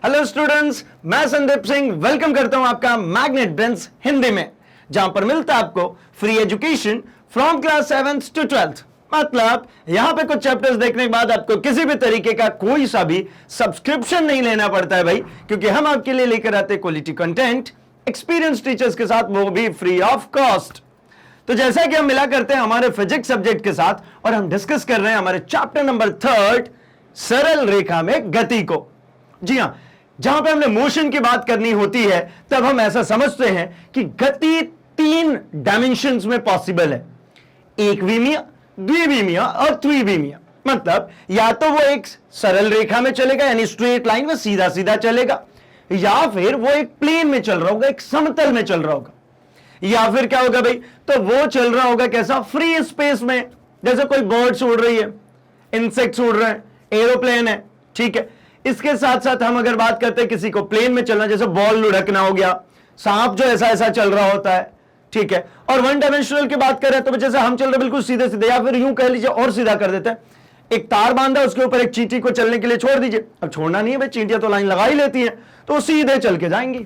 Hello students, मैं Sandeep Singh welcome करता हूं आपका मैग्नेट ब्रेन्स हिंदी में, जहां पर मिलता है आपको free education from class 7th to 12th। मतलब यहां पे कुछ चैप्टर्स देखने के बाद आपको किसी भी तरीके का कोई सा भी सब्सक्रिप्शन नहीं लेना पड़ता है भाई, क्योंकि हम आपके लिए लेकर आते हैं क्वालिटी कंटेंट एक्सपीरियंस टीचर्स के साथ, वो भी फ्री ऑफ कॉस्ट। तो जैसा कि हम मिला करते हैं हमारे फिजिक्स सब्जेक्ट के साथ, और हम डिस्कस कर रहे हैं हमारे चैप्टर नंबर 3 सरल रेखा में गति को। जी हां, जहां पे हमने मोशन की बात करनी होती है तब हम ऐसा समझते हैं कि गति 3 डायमेंशंस में पॉसिबल है, एकविमीय, द्विविमीय और त्रिविमीय। मतलब या तो वो एक सरल रेखा में चलेगा यानी स्ट्रेट लाइन में सीधा सीधा चलेगा, या फिर वो एक प्लेन में चल रहा होगा, एक समतल में चल रहा होगा, या फिर क्या होगा भाई, तो वो चल रहा होगा कैसा, फ्री स्पेस में, जैसे कोई बर्ड्स उड़ रही है, इंसेक्ट्स उड़ रहे हैं, एरोप्लेन है। ठीक है, इसके साथ साथ हम अगर बात करते हैं किसी को प्लेन में चलना, जैसे बॉल लुढ़कना हो गया, सांप जो ऐसा ऐसा चल रहा होता है। ठीक है, और वन डायमेंशनल की बात करें तो जैसे हम चल रहे बिल्कुल सीधे सीधे, या फिर यूं कह लीजिए और सीधा कर देते हैं, एक तार बांधा, उसके ऊपर एक चींटी को चलने के लिए छोड़ दीजिए। अब छोड़ना नहीं है भाई, चींटियां तो लाइन लगा ही लेती हैं, तो सीधे चल के जाएंगी।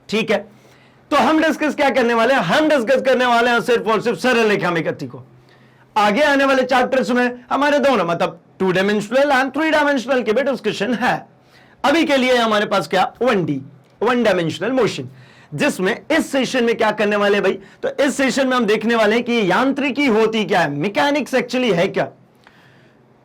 ठीक है, तो हम डिस्कस क्या करने वाले हैं, हम डिस्कस करने वाले हैं सिर्फ और सिर्फ सरल रेखा में गति को। आगे आने वाले चैप्टर्स में हमारे दोनों मतलब 2 डायमेंशनल एंड 3 डायमेंशनल के भी डिस्कशन है। अभी के लिए हमारे पास क्या, 1D 1 डायमेंशनल मोशन, जिसमें इस सेशन में क्या करने वाले भाई, तो इस सेशन में हम देखने वाले हैं कि यांत्रिकी होती क्या है, मैकेनिक्स एक्चुअली है क्या।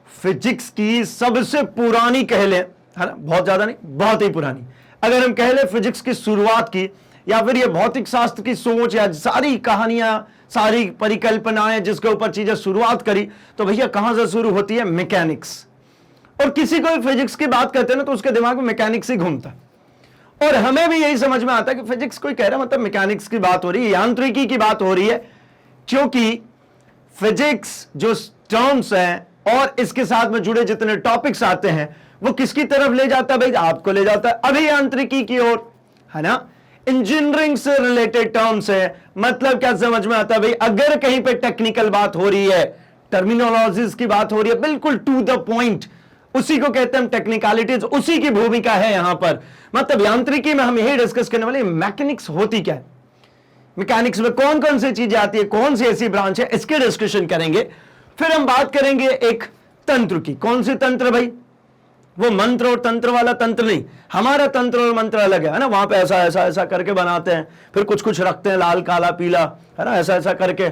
फिजिक्स की सबसे पुरानी कह लें, है ना, बहुत ज्यादा नहीं, बहुत ही पुरानी, अगर हम कह लें फिजिक्स की शुरुआत की, या फिर ये भौतिक शास्त्र की सोच या सारी कहानियां, सारी परिकल्पनाएं जिसके ऊपर चीजें शुरुआत करी, तो भैया कहां से शुरू होती है, मैकेनिक्स। और किसी को भी फिजिक्स की बात करते हैं ना तो उसके दिमाग में मैकेनिक्स ही घूमता है, और हमें भी यही समझ में आता है कि फिजिक्स कोई कह रहा है मतलब मैकेनिक्स की बात हो रही है, यांत्रिकी की बात हो रही है, क्योंकि फिजिक्स जो टर्म्स हैं और इसके साथ में जुड़े जितने टॉपिक्स आते हैं वो किसकी तरफ ले जाता है भाई, आपको ले जाता है अभियांत्रिकी की ओर, है ना। इंजीनियरिंग से रिलेटेड टर्म्स है, मतलब क्या समझ में आता है भाई, अगर कहीं पे टेक्निकल बात हो रही है, टर्मिनोलॉजीज की बात हो रही है, बिल्कुल टू द पॉइंट, उसी को कहते हैं टेक्निकलिटीज, उसी की भूमिका है यहां पर। मतलब यांत्रिकी में हम यही डिस्कस करने वाले, मैकेनिक्स होती क्या है, मैकेनिक्स में कौन कौन सी चीजें आती है, कौन सी ऐसी ब्रांच है, इसके डिस्कशन करेंगे। फिर हम बात करेंगे एक तंत्र की। कौन सी तंत्र भाई, वो मंत्र और तंत्र वाला तंत्र नहीं, हमारा तंत्र और मंत्र अलग है ना। वहां पे ऐसा ऐसा ऐसा करके बनाते हैं, फिर कुछ कुछ रखते हैं, लाल काला पीला, है ना, ऐसा ऐसा करके।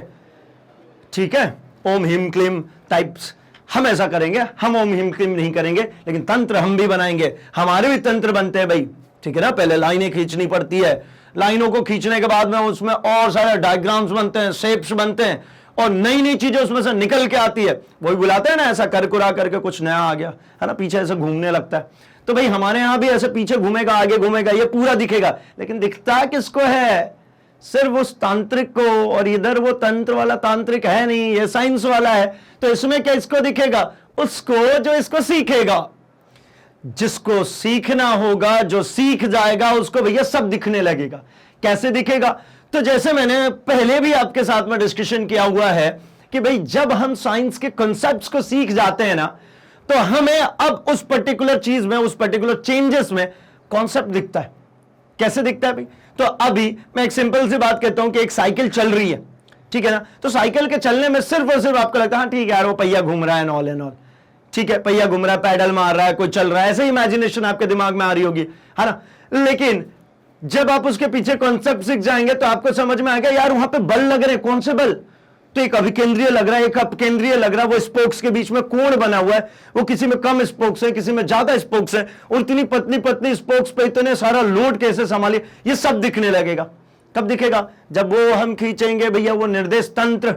ठीक है, ओम हिम क्लीम टाइप्स, हम ऐसा करेंगे, हम ओम हिम क्लीम नहीं करेंगे, लेकिन तंत्र हम भी बनाएंगे, हमारे भी तंत्र बनते हैं भाई। ठीक है ना, पहले लाइनें खींचनी पड़ती है, लाइनों को खींचने के बाद में उसमें और सारे डायग्राम्स बनते हैं, शेप्स बनते हैं, और नई नई चीजें उसमें से निकल के आती है। वही बुलाते हैं ना, ऐसा करकुरा करके कुछ नया आ गया, है ना, पीछे ऐसे घूमने लगता है। तो भाई हमारे यहां भी ऐसे पीछे घूमेगा, आगे घूमेगा, ये पूरा दिखेगा, लेकिन दिखता किसको है, सिर्फ उस तांत्रिक को। और इधर वो तंत्र वाला तांत्रिक है नहीं, ये साइंस वाला है। तो इसमें क्या इसको दिखेगा, उसको जो इसको सीखेगा, जिसको सीखना होगा, जो सीख जाएगा उसको भैया सब दिखने लगेगा। कैसे दिखेगा, तो जैसे मैंने पहले भी आपके साथ में डिस्कशन किया हुआ है कि भाई जब हम साइंस के कॉन्सेप्ट्स को सीख जाते हैं ना, तो हमें अब उस पर्टिकुलर चीज में, उस पर्टिकुलर चेंजेस में कॉन्सेप्ट दिखता है। कैसे दिखता है भाई, तो अभी मैं एक सिंपल सी बात कहता हूं कि एक साइकिल चल रही है, ठीक है ना, तो साइकिल के चलने में सिर्फ और सिर्फ आपको लगता है हाँ ठीक है यार वो पहिया घूम रहा है, एंड ऑल, ठीक है, पहिया घूम रहा है, पैडल मार रहा है, कोई चल रहा है, ऐसे इमेजिनेशन आपके दिमाग में आ रही होगी, है ना। लेकिन जब आप उसके पीछे कॉन्सेप्ट सीख जाएंगे तो आपको समझ में आएगा यार वहां पे बल लग रहे हैं, कौन से बल, तो एक अभिकेंद्रीय लग रहा है, एक अपकेंद्रीय लग रहा है, वो स्पोक्स के बीच में कोण बना हुआ है, वो किसी में कम स्पोक्स है, किसी में ज्यादा स्पोक्स है, और इतनी पतली पतली स्पोक्स पे इतने सारा लोड कैसे संभालिए, ये सब दिखने लगेगा। कब दिखेगा, जब वो हम खींचेंगे भैया वो निर्देश तंत्र,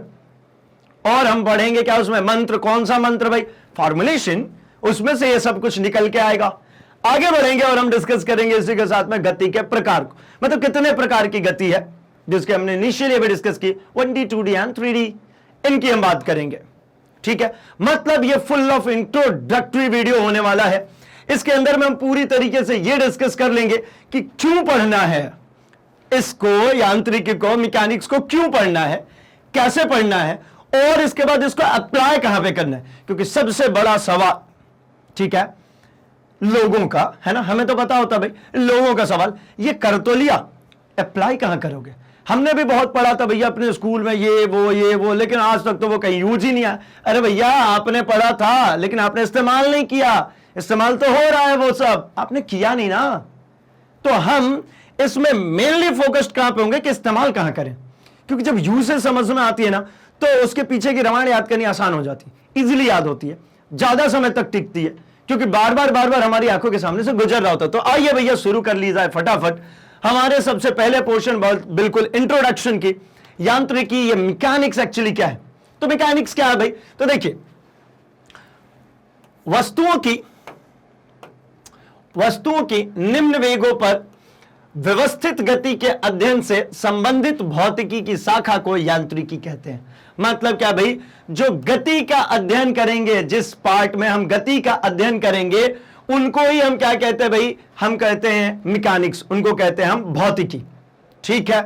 और हम पढ़ेंगे क्या उसमें मंत्र। कौन सा मंत्र भाई, फॉर्मुलेशन, उसमें से ये सब कुछ निकल के आएगा। आगे बढ़ेंगे और हम डिस्कस करेंगे इसी के साथ में गति के प्रकार को, मतलब कितने प्रकार की गति है, जिसके हमने इनिशियली अभी डिस्कस की, 1D 2D एंड 3D, इनकी हम बात करेंगे। ठीक है, मतलब ये फुल ऑफ इंट्रोडक्टरी वीडियो होने वाला है। इसके अंदर में हम पूरी तरीके से ये डिस्कस कर लेंगे कि क्यों पढ़ना है इसको, यांत्रिकी को, मैकेनिक्स को क्यों पढ़ना है, कैसे पढ़ना है, और इसके बाद इसको अप्लाई कहां पे करना है। क्योंकि सबसे बड़ा सवाल, ठीक है, लोगों का, है ना, हमें तो पता होता भाई लोगों का सवाल, ये कर तो लिया, अप्लाई कहां करोगे? हमने भी बहुत पढ़ा था भैया अपने स्कूल में ये वो, लेकिन आज तक तो वो कहीं यूज ही नहीं आया। अरे भैया आपने पढ़ा था लेकिन आपने इस्तेमाल नहीं किया, इस्तेमाल तो हो रहा है, वो सब आपने किया नहीं ना। तो हम इसमें मेनली फोकस्ड कहां पे होंगे कि इस्तेमाल कहां करें, क्योंकि जब यूसेज समझ में आती है ना तो उसके पीछे की रामायण याद करनी आसान हो जाती है, इजीली याद होती है, ज्यादा समय तक टिकती है, क्योंकि बार बार हमारी आंखों के सामने से गुजर रहा होता है। तो आइए भैया शुरू कर ली जाए फटाफट हमारे सबसे पहले पोर्शन, बिल्कुल इंट्रोडक्शन की, यांत्रिकी, ये मैकेनिक्स एक्चुअली क्या है। तो मैकेनिक्स क्या है भाई? तो देखिए वस्तुओं की निम्न वेगों पर व्यवस्थित गति के अध्ययन से संबंधित भौतिकी की शाखा को यांत्रिकी कहते हैं। मतलब क्या भाई? जो गति का अध्ययन करेंगे, जिस पार्ट में हम गति का अध्ययन करेंगे उनको ही हम क्या कहते हैं भाई? हम कहते हैं मैकेनिक्स, उनको कहते हैं हम भौतिकी। ठीक है,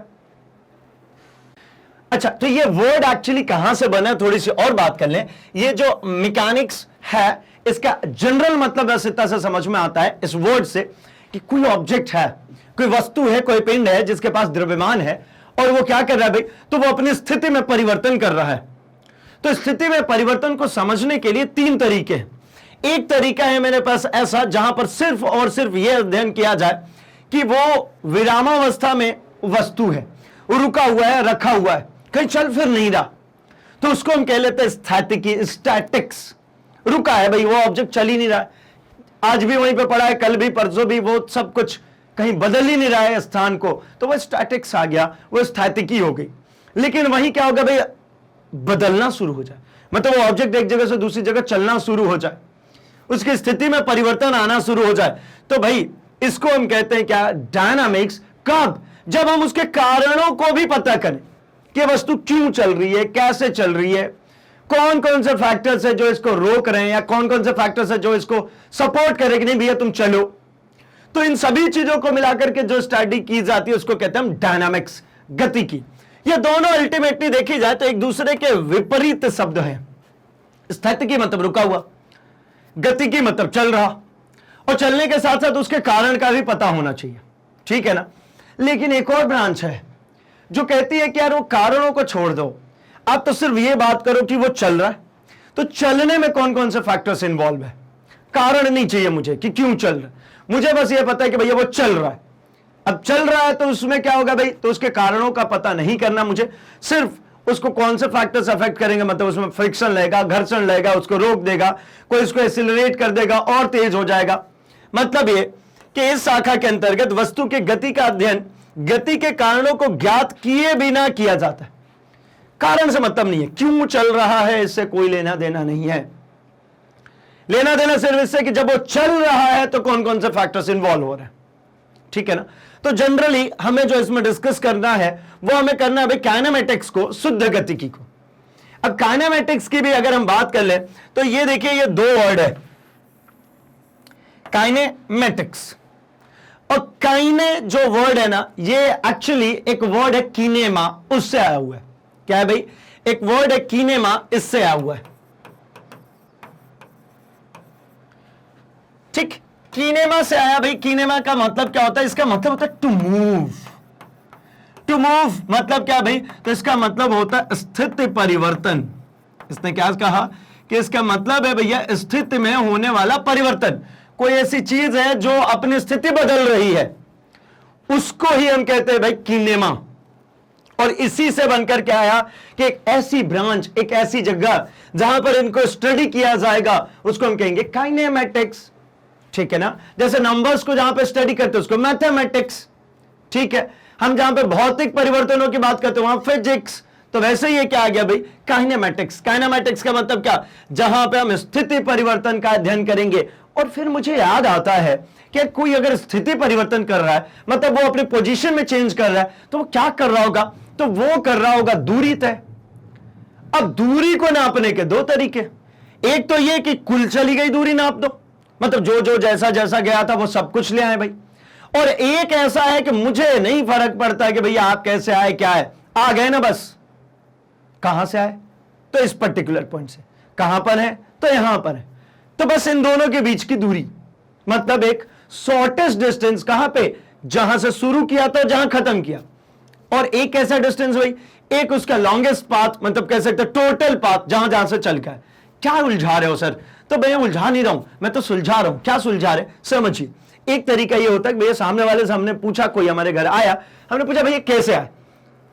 अच्छा, तो ये वर्ड एक्चुअली कहां से बना है थोड़ी सी और बात कर लें। ये जो मैकेनिक्स है इसका जनरल मतलब बस इतना से समझ में आता है इस वर्ड से कि कोई ऑब्जेक्ट है, कोई वस्तु है, कोई पिंड है जिसके पास द्रव्यमान है और वो क्या कर रहा है भाई? तो वो अपनी स्थिति में परिवर्तन कर रहा है। तो स्थिति में परिवर्तन को समझने के लिए तीन तरीके हैं। एक तरीका है मेरे पास ऐसा जहां पर सिर्फ और सिर्फ यह अध्ययन किया जाए कि वो विरामावस्था में वस्तु है, रुका हुआ है, रखा हुआ है, कहीं चल फिर नहीं रहा, तो उसको हम कह लेते हैं स्थैतिकी, स्टैटिक्स। रुका है भाई, वो ऑब्जेक्ट चल ही नहीं रहा है, आज भी वहीं पे पड़ा है, कल भी, परसों भी, वो सब कुछ कहीं बदल ही नहीं रहा है स्थान को, तो वो स्टैटिक्स आ गया, वो स्थैतिकी हो गई। लेकिन वहीं क्या होगा भाई? बदलना शुरू हो जाए, मतलब वो ऑब्जेक्ट एक जगह से दूसरी जगह चलना शुरू हो जाए, उसकी स्थिति में परिवर्तन आना शुरू हो जाए, तो भाई इसको हम कहते हैं क्या? डायनामिक्स। कब? जब हम उसके कारणों को भी पता करें कि वस्तु क्यों चल रही है, कैसे चल रही है, कौन कौन से फैक्टर्स है जो इसको रोक रहे हैं, या कौन कौन से फैक्टर्स है जो इसको सपोर्ट करें कि नहीं भैया तुम चलो। तो इन सभी चीजों को मिलाकर के जो स्टडी की जाती है उसको कहते हैं हम डायनामिक्स, गति की। ये दोनों अल्टीमेटली देखी जाए तो एक दूसरे के विपरीत शब्द हैं। स्थितिकी मतलब रुका हुआ, गति की मतलब चल रहा, और चलने के साथ साथ उसके कारण का भी पता होना चाहिए। ठीक है ना? लेकिन एक और ब्रांच है जो कहती है कि यार वो कारणों को छोड़ दो, आप तो सिर्फ ये बात करो कि वो चल रहा है, तो चलने में कौन कौन से फैक्टर्स इन्वॉल्व है, कारण नहीं चाहिए मुझे कि क्यों चल रहा है, मुझे बस ये पता है कि भैया वो चल रहा है। अब चल रहा है तो उसमें क्या होगा भाई? तो उसके कारणों का पता नहीं करना मुझे, सिर्फ उसको कौन से फैक्टर्स अफेक्ट करेंगे, मतलब उसमें फ्रिक्शन लगेगा, घर्षण लगेगा, उसको रोक देगा, कोई इसको एक्सीलरेट कर देगा और तेज हो जाएगा। मतलब ये कि इस शाखा के अंतर्गत वस्तु के गति का अध्ययन गति के कारणों को ज्ञात किए बिना किया जाता है। कारण से मतलब नहीं है, क्यों चल रहा है इससे कोई लेना देना नहीं है, लेना देना सिर्फ इससे कि जब वो चल रहा है तो कौन कौन से फैक्टर्स इन्वॉल्व हो रहे हैं। ठीक है ना? तो जनरली हमें जो इसमें डिस्कस करना है वो हमें करना है भाई काइनेमेटिक्स को, शुद्ध गतिकी को। अब काइनेमेटिक्स की भी अगर हम बात कर ले तो ये देखिए, ये दो वर्ड है, काइनेमेटिक्स और काइने जो वर्ड है ना, ये एक्चुअली एक वर्ड है कीनेमा, उससे आया हुआ है। क्या है भाई? एक वर्ड है कीनेमा, इससे आया हुआ है। ठीक, कीनेमा से आया भाई। कीनेमा का मतलब क्या होता है? इसका मतलब होता है टू मूव। टू मूव मतलब क्या भाई? तो इसका मतलब होता है स्थिति परिवर्तन। इसने क्या कहा कि इसका मतलब है भैया स्थिति में होने वाला परिवर्तन। कोई ऐसी चीज है जो अपनी स्थिति बदल रही है, उसको ही हम कहते हैं भाई कीनेमा। और इसी से बनकर क्या आया कि एक ऐसी ब्रांच, एक ऐसी जगह जहां पर इनको स्टडी किया जाएगा, उसको हम कहेंगे काइनेमेटिक्स। ठीक है ना? जैसे नंबर्स को जहां पे स्टडी करते हैं उसको मैथमेटिक्स। ठीक है, हम जहां पे भौतिक परिवर्तनों की बात करते हैं वहां फिजिक्स। तो वैसे ही क्या आ गया भाई? काइनेमेटिक्स। काइनेमेटिक्स का मतलब क्या? जहां पे हम स्थिति परिवर्तन का अध्ययन करेंगे। और फिर मुझे याद आता है कि कोई अगर स्थिति परिवर्तन कर रहा है, मतलब वो अपनी पोजीशन में चेंज कर रहा है, तो वो क्या कर रहा होगा? तो वो कर रहा होगा दूरी तय। अब दूरी को नापने के दो तरीके, एक तो ये कि कुल चली गई दूरी नाप दो, मतलब जो जो जैसा जैसा गया था वो सब कुछ ले आए भाई। और एक ऐसा है कि मुझे नहीं फर्क पड़ता कि भैया आप कैसे आए, क्या है, आ गए ना बस। कहां से आए? तो इस पर्टिकुलर पॉइंट से। कहां पर है? तो यहां पर है। तो बस इन दोनों के बीच की दूरी, मतलब एक शॉर्टेस्ट डिस्टेंस कहां पे, जहां से शुरू किया था जहां खत्म किया, और एक कैसा डिस्टेंस भाई, एक उसका लॉन्गेस्ट पाथ, मतलब कह सकते टोटल पाथ जहां जहां से चल गया। क्या उलझा रहे हो सर? तो भैया उलझा नहीं रहा हूं, मैं तो सुलझा रहा हूं। क्या सुलझा रहे समझिए। एक तरीका ये होता है भैया सामने वाले से हमने पूछा, कोई हमारे घर आया, हमने पूछा भैया कैसे आए,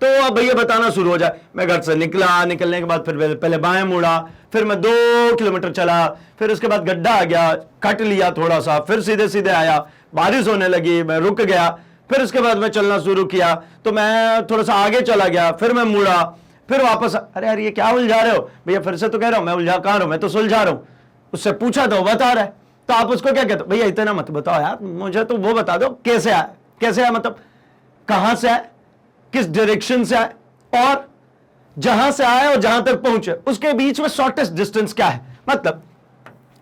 तो अब भैया बताना शुरू हो जाए। मैं घर से निकला, निकलने के बाद फिर पहले बाएं मुड़ा, फिर मैं 2 किलोमीटर चला, फिर उसके बाद गड्ढा आ गया, कट लिया थोड़ा सा, फिर सीधे सीधे आया, बारिश होने लगी, मैं रुक गया, फिर उसके बाद मैं चलना शुरू किया, तो मैं थोड़ा सा आगे चला गया, फिर मैं मुड़ा, फिर वापस। अरे यार ये क्या उलझा रहे हो भैया? फिर से तो कह रहा हूं मैं उलझा कहां रहा हूं, मैं तो सुलझा रहा हूं। उससे पूछा तो बता रहा है, तो आप उसको क्या कहते हो? भैया इतना मत बताओ यार, मुझे तो वो बता दो कैसे आए, कैसे आए मतलब कहां से आए, किस डायरेक्शन से आए, और जहां से आए और जहां तक पहुंचे उसके बीच में शॉर्टेस्ट डिस्टेंस क्या है। मतलब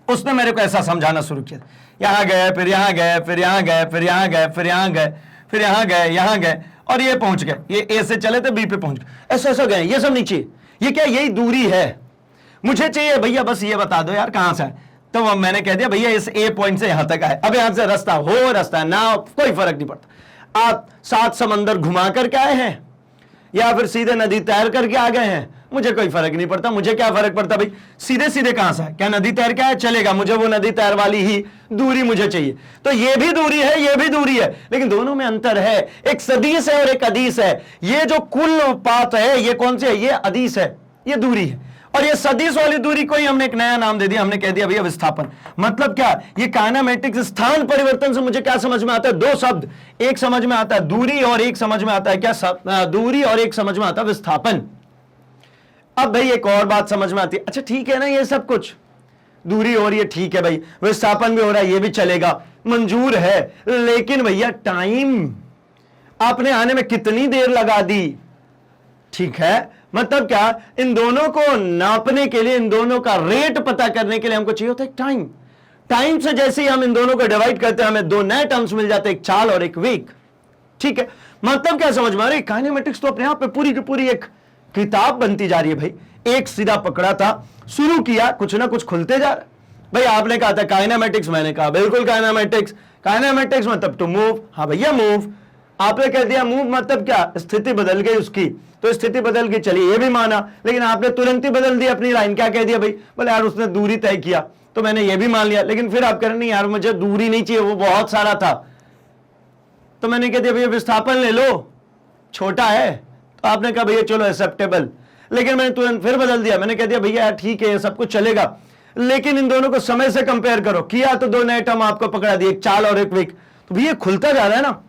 उसने मेरे को ऐसा समझाना शुरू किया, यहां गए, फिर यहां गए, फिर यहां गए, फिर यहां गए, फिर यहां गए, फिर यहां गए, यहां गए, और ये पहुंच गए, ये ए से चले थे बी पे पहुंच गए, ऐसे ऐसे गए, ये सब नहीं चाहिए। ये क्या, यही दूरी है, मुझे चाहिए भैया बस ये बता दो यार कहां से आए। तो मैंने कह दिया भैया इस ए पॉइंट से यहां तक आए। अब यहां से रास्ता हो, रास्ता ना, कोई फर्क नहीं पड़ता। आप 7 समंदर घुमा करके आए हैं या फिर सीधे नदी तैर करके आ गए हैं, मुझे कोई फर्क नहीं पड़ता। मुझे क्या फर्क पड़ता भाई, सीधे सीधे कहां से है, क्या नदी तैर के आए चलेगा, मुझे वो नदी तैर वाली ही दूरी मुझे चाहिए। तो ये भी दूरी है, ये भी दूरी है, लेकिन दोनों में अंतर है, एक सदिश है और एक अदिश है। ये जो कुल पात है ये कौन सी है, ये अदिश है, ये दूरी है। और ये सदिश वाली दूरी को ही हमने एक नया नाम दे दिया, हमने कह दिया भैया विस्थापन। मतलब क्या, ये काइनेमेटिक्स स्थान परिवर्तन से मुझे क्या समझ में आता है, 2 शब्द, एक समझ में आता है दूरी और एक समझ में आता है क्या, दूरी और एक समझ में आता है विस्थापन। अब भाई एक और बात समझ में आती है, अच्छा ठीक है ना, ये सब कुछ दूरी हो रही है, ठीक है भाई, विस्थापन भी हो रहा है, ये भी चलेगा, मंजूर है, लेकिन भैया टाइम आपने आने में कितनी देर लगा दी, ठीक है। मतलब क्या, इन दोनों को नापने के लिए, इन दोनों का रेट पता करने के लिए हमको चाहिए होता है टाइम। टाइम से जैसे ही हम इन दोनों को डिवाइड करते हैं हमें 2 नए टर्म्स मिल जाते हैं, एक चाल और एक वेग, ठीक है। मतलब क्या समझ में आ रही है, काइनेमेटिक्स तो अपने आप पे पूरी की पूरी एक किताब बनती जा रही है भाई। एक सीधा पकड़ा था, शुरू किया, कुछ ना कुछ खुलते जा रहा है। भाई आपने कहा था काइनेमेटिक्स, मैंने कहा बिल्कुल काइनेमेटिक्स, काइनेमेटिक्स मतलब टू मूव, हाँ भैया मूव। आपने कह दिया मूव मतलब क्या, स्थिति बदल गई उसकी, तो स्थिति बदल गई, चलिए ये भी माना, लेकिन आपने तुरंत ही बदल दिया अपनी लाइन। क्या कह दिया भाई, बोले यार उसने दूरी तय किया, तो मैंने ये भी मान लिया, लेकिन फिर आप कह रहे नहीं यार मुझे दूरी नहीं चाहिए, वो बहुत सारा था, तो मैंने कह दिया भैया विस्थापन ले लो, छोटा है, तो आपने कहा भैया चलो एक्सेप्टेबल, लेकिन मैंने तुरंत फिर बदल दिया, मैंने कह दिया भैया यार ठीक है सब कुछ चलेगा, लेकिन इन दोनों को समय से कंपेयर करो, किया तो 2 नए टर्म आपको पकड़ा दिए, एक चाल और एक वेग, तो भैया खुलता जा रहा है ना।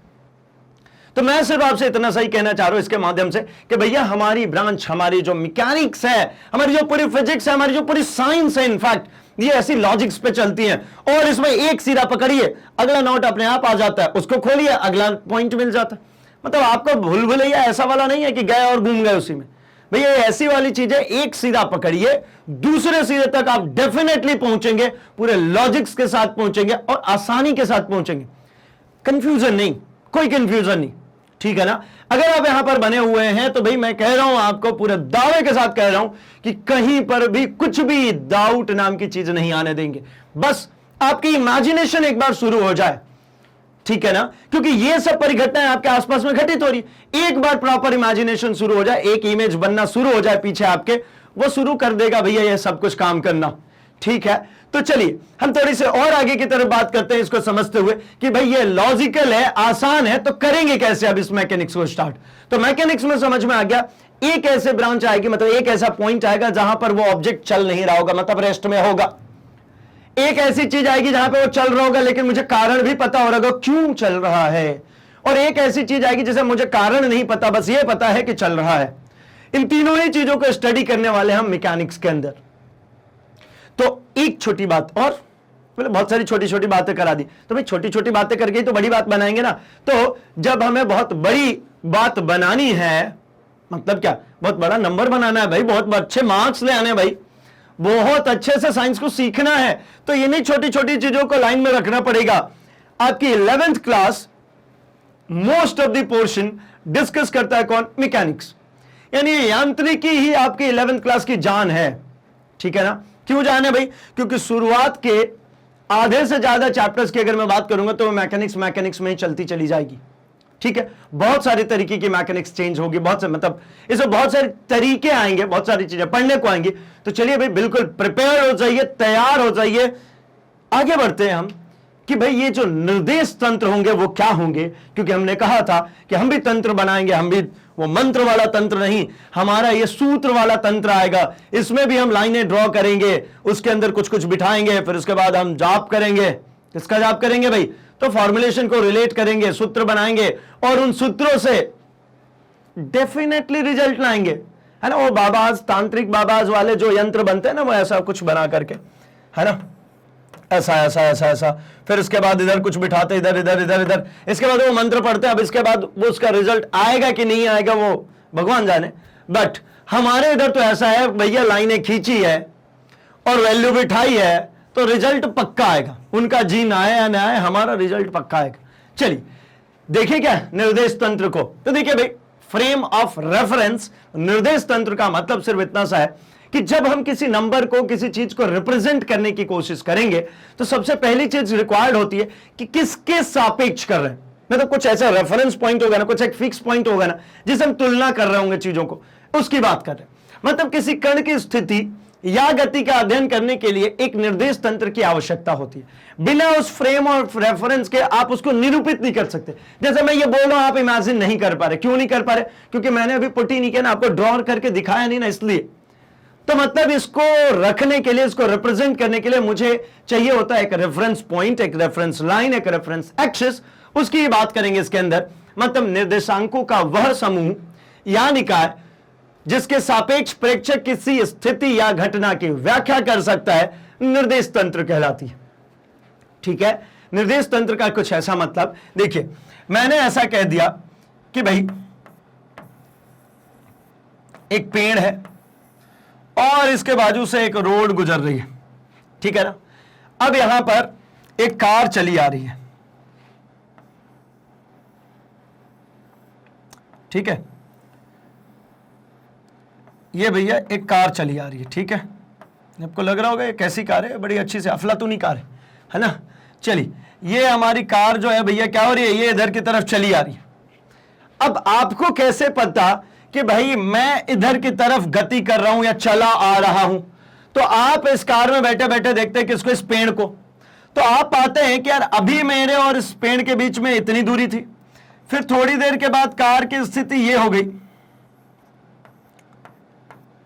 तो मैं सिर्फ आपसे इतना सही कहना चाह रहा हूं इसके माध्यम से कि भैया हमारी ब्रांच, हमारी जो मैकेनिक्स है, हमारी जो पूरी फिजिक्स है, हमारी जो पूरी साइंस है, इनफैक्ट ये ऐसी लॉजिक्स पे चलती हैं, और इसमें एक सीधा पकड़िए, अगला नोट अपने आप आ जाता है, उसको खोलिए अगला पॉइंट मिल जाता है। मतलब आपका भूल भुलैया ऐसा वाला नहीं है कि गए और घूम गए उसी में, भैया ऐसी वाली चीज है, एक सीधा पकड़िए दूसरे सीधे तक आप डेफिनेटली पहुंचेंगे, पूरे लॉजिक्स के साथ पहुंचेंगे और आसानी के साथ पहुंचेंगे, कंफ्यूजन नहीं, कोई कंफ्यूजन नहीं, ठीक है ना। अगर आप यहां पर बने हुए हैं तो भाई मैं कह रहा हूं आपको, पूरे दावे के साथ कह रहा हूं कि कहीं पर भी कुछ भी डाउट नाम की चीज नहीं आने देंगे। बस आपकी इमेजिनेशन एक बार शुरू हो जाए, ठीक है ना, क्योंकि ये सब परिघटनाएं आपके आसपास में घटित हो रही है। एक बार प्रॉपर इमेजिनेशन शुरू हो जाए, एक इमेज बनना शुरू हो जाए पीछे आपके, वो शुरू कर देगा भैया ये सब कुछ काम करना, ठीक है। तो चलिए हम थोड़ी से और आगे की तरफ बात करते हैं, इसको समझते हुए कि भाई ये लॉजिकल है, आसान है, तो करेंगे कैसे अब इस मैकेनिक्स को स्टार्ट। तो मैकेनिक्स में समझ में आ गया, एक ऐसे ब्रांच आएगी, मतलब एक ऐसा पॉइंट आएगा जहां पर वो ऑब्जेक्ट चल नहीं रहा होगा, मतलब रेस्ट में होगा। एक ऐसी चीज आएगी जहां पे वो चल रहा होगा लेकिन मुझे कारण भी पता हो रहा होगा क्यों चल रहा है, और एक ऐसी चीज आएगी जिसे मुझे कारण नहीं पता, बस ये पता है कि चल रहा है। इन तीनों ही चीजों को स्टडी करने वाले हम मैकेनिक्स के अंदर। तो एक छोटी बात और, मतलब बहुत सारी छोटी छोटी बातें करा दी, तो भाई छोटी छोटी बातें करके ही तो बड़ी बात बनाएंगे ना। तो जब हमें बहुत बड़ी बात बनानी है, मतलब क्या, बहुत बड़ा नंबर बनाना है भाई, बहुत अच्छे मार्क्स ले आने हैं भाई, बहुत अच्छे से साइंस को सीखना है, तो ये नहीं छोटी छोटी चीजों को लाइन में रखना पड़ेगा। आपकी 11th class most of the portion discuss करता है कौन, मैकेनिक्स, यानी यांत्रिकी ही आपकी 11th क्लास की जान है, ठीक है ना। क्यों जान है भाई, क्योंकि शुरुआत के आधे से ज्यादा चैप्टर्स की अगर मैं बात करूंगा तो मैकेनिक्स में ही चलती चली जाएगी। ठीक है, बहुत सारी तरीके की मैकेनिक्स चेंज होगी, बहुत से मतलब इसमें बहुत सारे तरीके आएंगे, बहुत सारी चीजें पढ़ने को आएंगी। तो चलिए भाई बिल्कुल प्रिपेयर हो जाइए, तैयार हो जाइए। आगे बढ़ते हैं हम कि भाई ये जो निर्देश तंत्र होंगे वो क्या होंगे, क्योंकि हमने कहा था कि हम भी तंत्र बनाएंगे, हम भी वो मंत्र वाला तंत्र नहीं, हमारा ये सूत्र वाला तंत्र आएगा। इसमें भी हम लाइनें ड्रॉ करेंगे, उसके अंदर कुछ कुछ बिठाएंगे, फिर उसके बाद हम जाप करेंगे। किसका जाप करेंगे भाई? तो फॉर्मुलेशन को रिलेट करेंगे, सूत्र बनाएंगे और उन सूत्रों से डेफिनेटली रिजल्ट लाएंगे, है ना। वो बाबाज, तांत्रिक बाबाज वाले जो यंत्र बनते हैं ना, वो ऐसा कुछ बना करके, है ना, ऐसा ऐसा ऐसा ऐसा, फिर इसके बाद इधर कुछ बिठाते, इधर इधर इधर इधर, इसके बाद वो मंत्र पढ़ते हैं। अब इसके बाद वो उसका रिजल्ट आएगा कि नहीं आएगा वो भगवान जाने। बट हमारे इधर तो ऐसा है भैया, लाइनें खींची है और वैल्यू बिठाई है तो रिजल्ट पक्का आएगा। उनका जीन आए या ना आए, हमारा रिजल्ट पक्का आएगा। चलिए देखिए क्या निर्देश तंत्र को। तो देखिए भाई, फ्रेम ऑफ रेफरेंस, निर्देश तंत्र का मतलब सिर्फ इतना सा है कि जब हम किसी नंबर को, किसी चीज को रिप्रेजेंट करने की कोशिश करेंगे तो सबसे पहली चीज रिक्वायर्ड होती है कि किसके सापेक्ष कर रहे हैं। मतलब कुछ ऐसा रेफरेंस पॉइंट होगा ना, कुछ एक फिक्स पॉइंट होगा ना, जिसे हम तुलना कर रहे होंगे चीजों को, उसकी बात कर रहे हैं। मतलब किसी कण की स्थिति या गति का अध्ययन करने के लिए एक निर्देश तंत्र की आवश्यकता होती है। बिना उस फ्रेम और रेफरेंस के आप उसको निरूपित नहीं कर सकते। जैसे मैं ये बोल रहा हूं, आप इमेजिन नहीं कर पा रहे। क्यों नहीं कर पा रहे? क्योंकि मैंने अभी पुट ही नहीं किया ना, आपको ड्रॉ करके दिखाया नहीं ना, इसलिए। तो मतलब इसको रखने के लिए, इसको रिप्रेजेंट करने के लिए मुझे चाहिए होता है एक रेफरेंस पॉइंट, एक रेफरेंस लाइन, एक रेफरेंस एक्सिस। उसकी बात करेंगे इसके अंदर। मतलब निर्देशांकों का वह समूह या निकाय जिसके सापेक्ष प्रेक्षक किसी स्थिति या घटना की व्याख्या कर सकता है, निर्देश तंत्र कहलाती है। ठीक है, निर्देश तंत्र का कुछ ऐसा मतलब, देखिए मैंने ऐसा कह दिया कि भाई एक पेड़ है और इसके बाजू से एक रोड गुजर रही है, ठीक है ना। अब यहां पर एक कार चली आ रही है, ठीक है। ये भैया एक कार चली आ रही है, ठीक है। आपको लग रहा होगा ये कैसी कार है, बड़ी अच्छी से अफलातूनी कार है ना। चलिए, ये हमारी कार जो है भैया क्या हो रही है, ये इधर की तरफ चली आ रही है। अब आपको कैसे पता कि भाई मैं इधर की तरफ गति कर रहा हूं या चला आ रहा हूं? तो आप इस कार में बैठे बैठे देखते हैं किसको, इस पेड़ को। तो आप पाते हैं कि यार अभी मेरे और इस पेड़ के बीच में इतनी दूरी थी, फिर थोड़ी देर के बाद कार की स्थिति ये हो गई,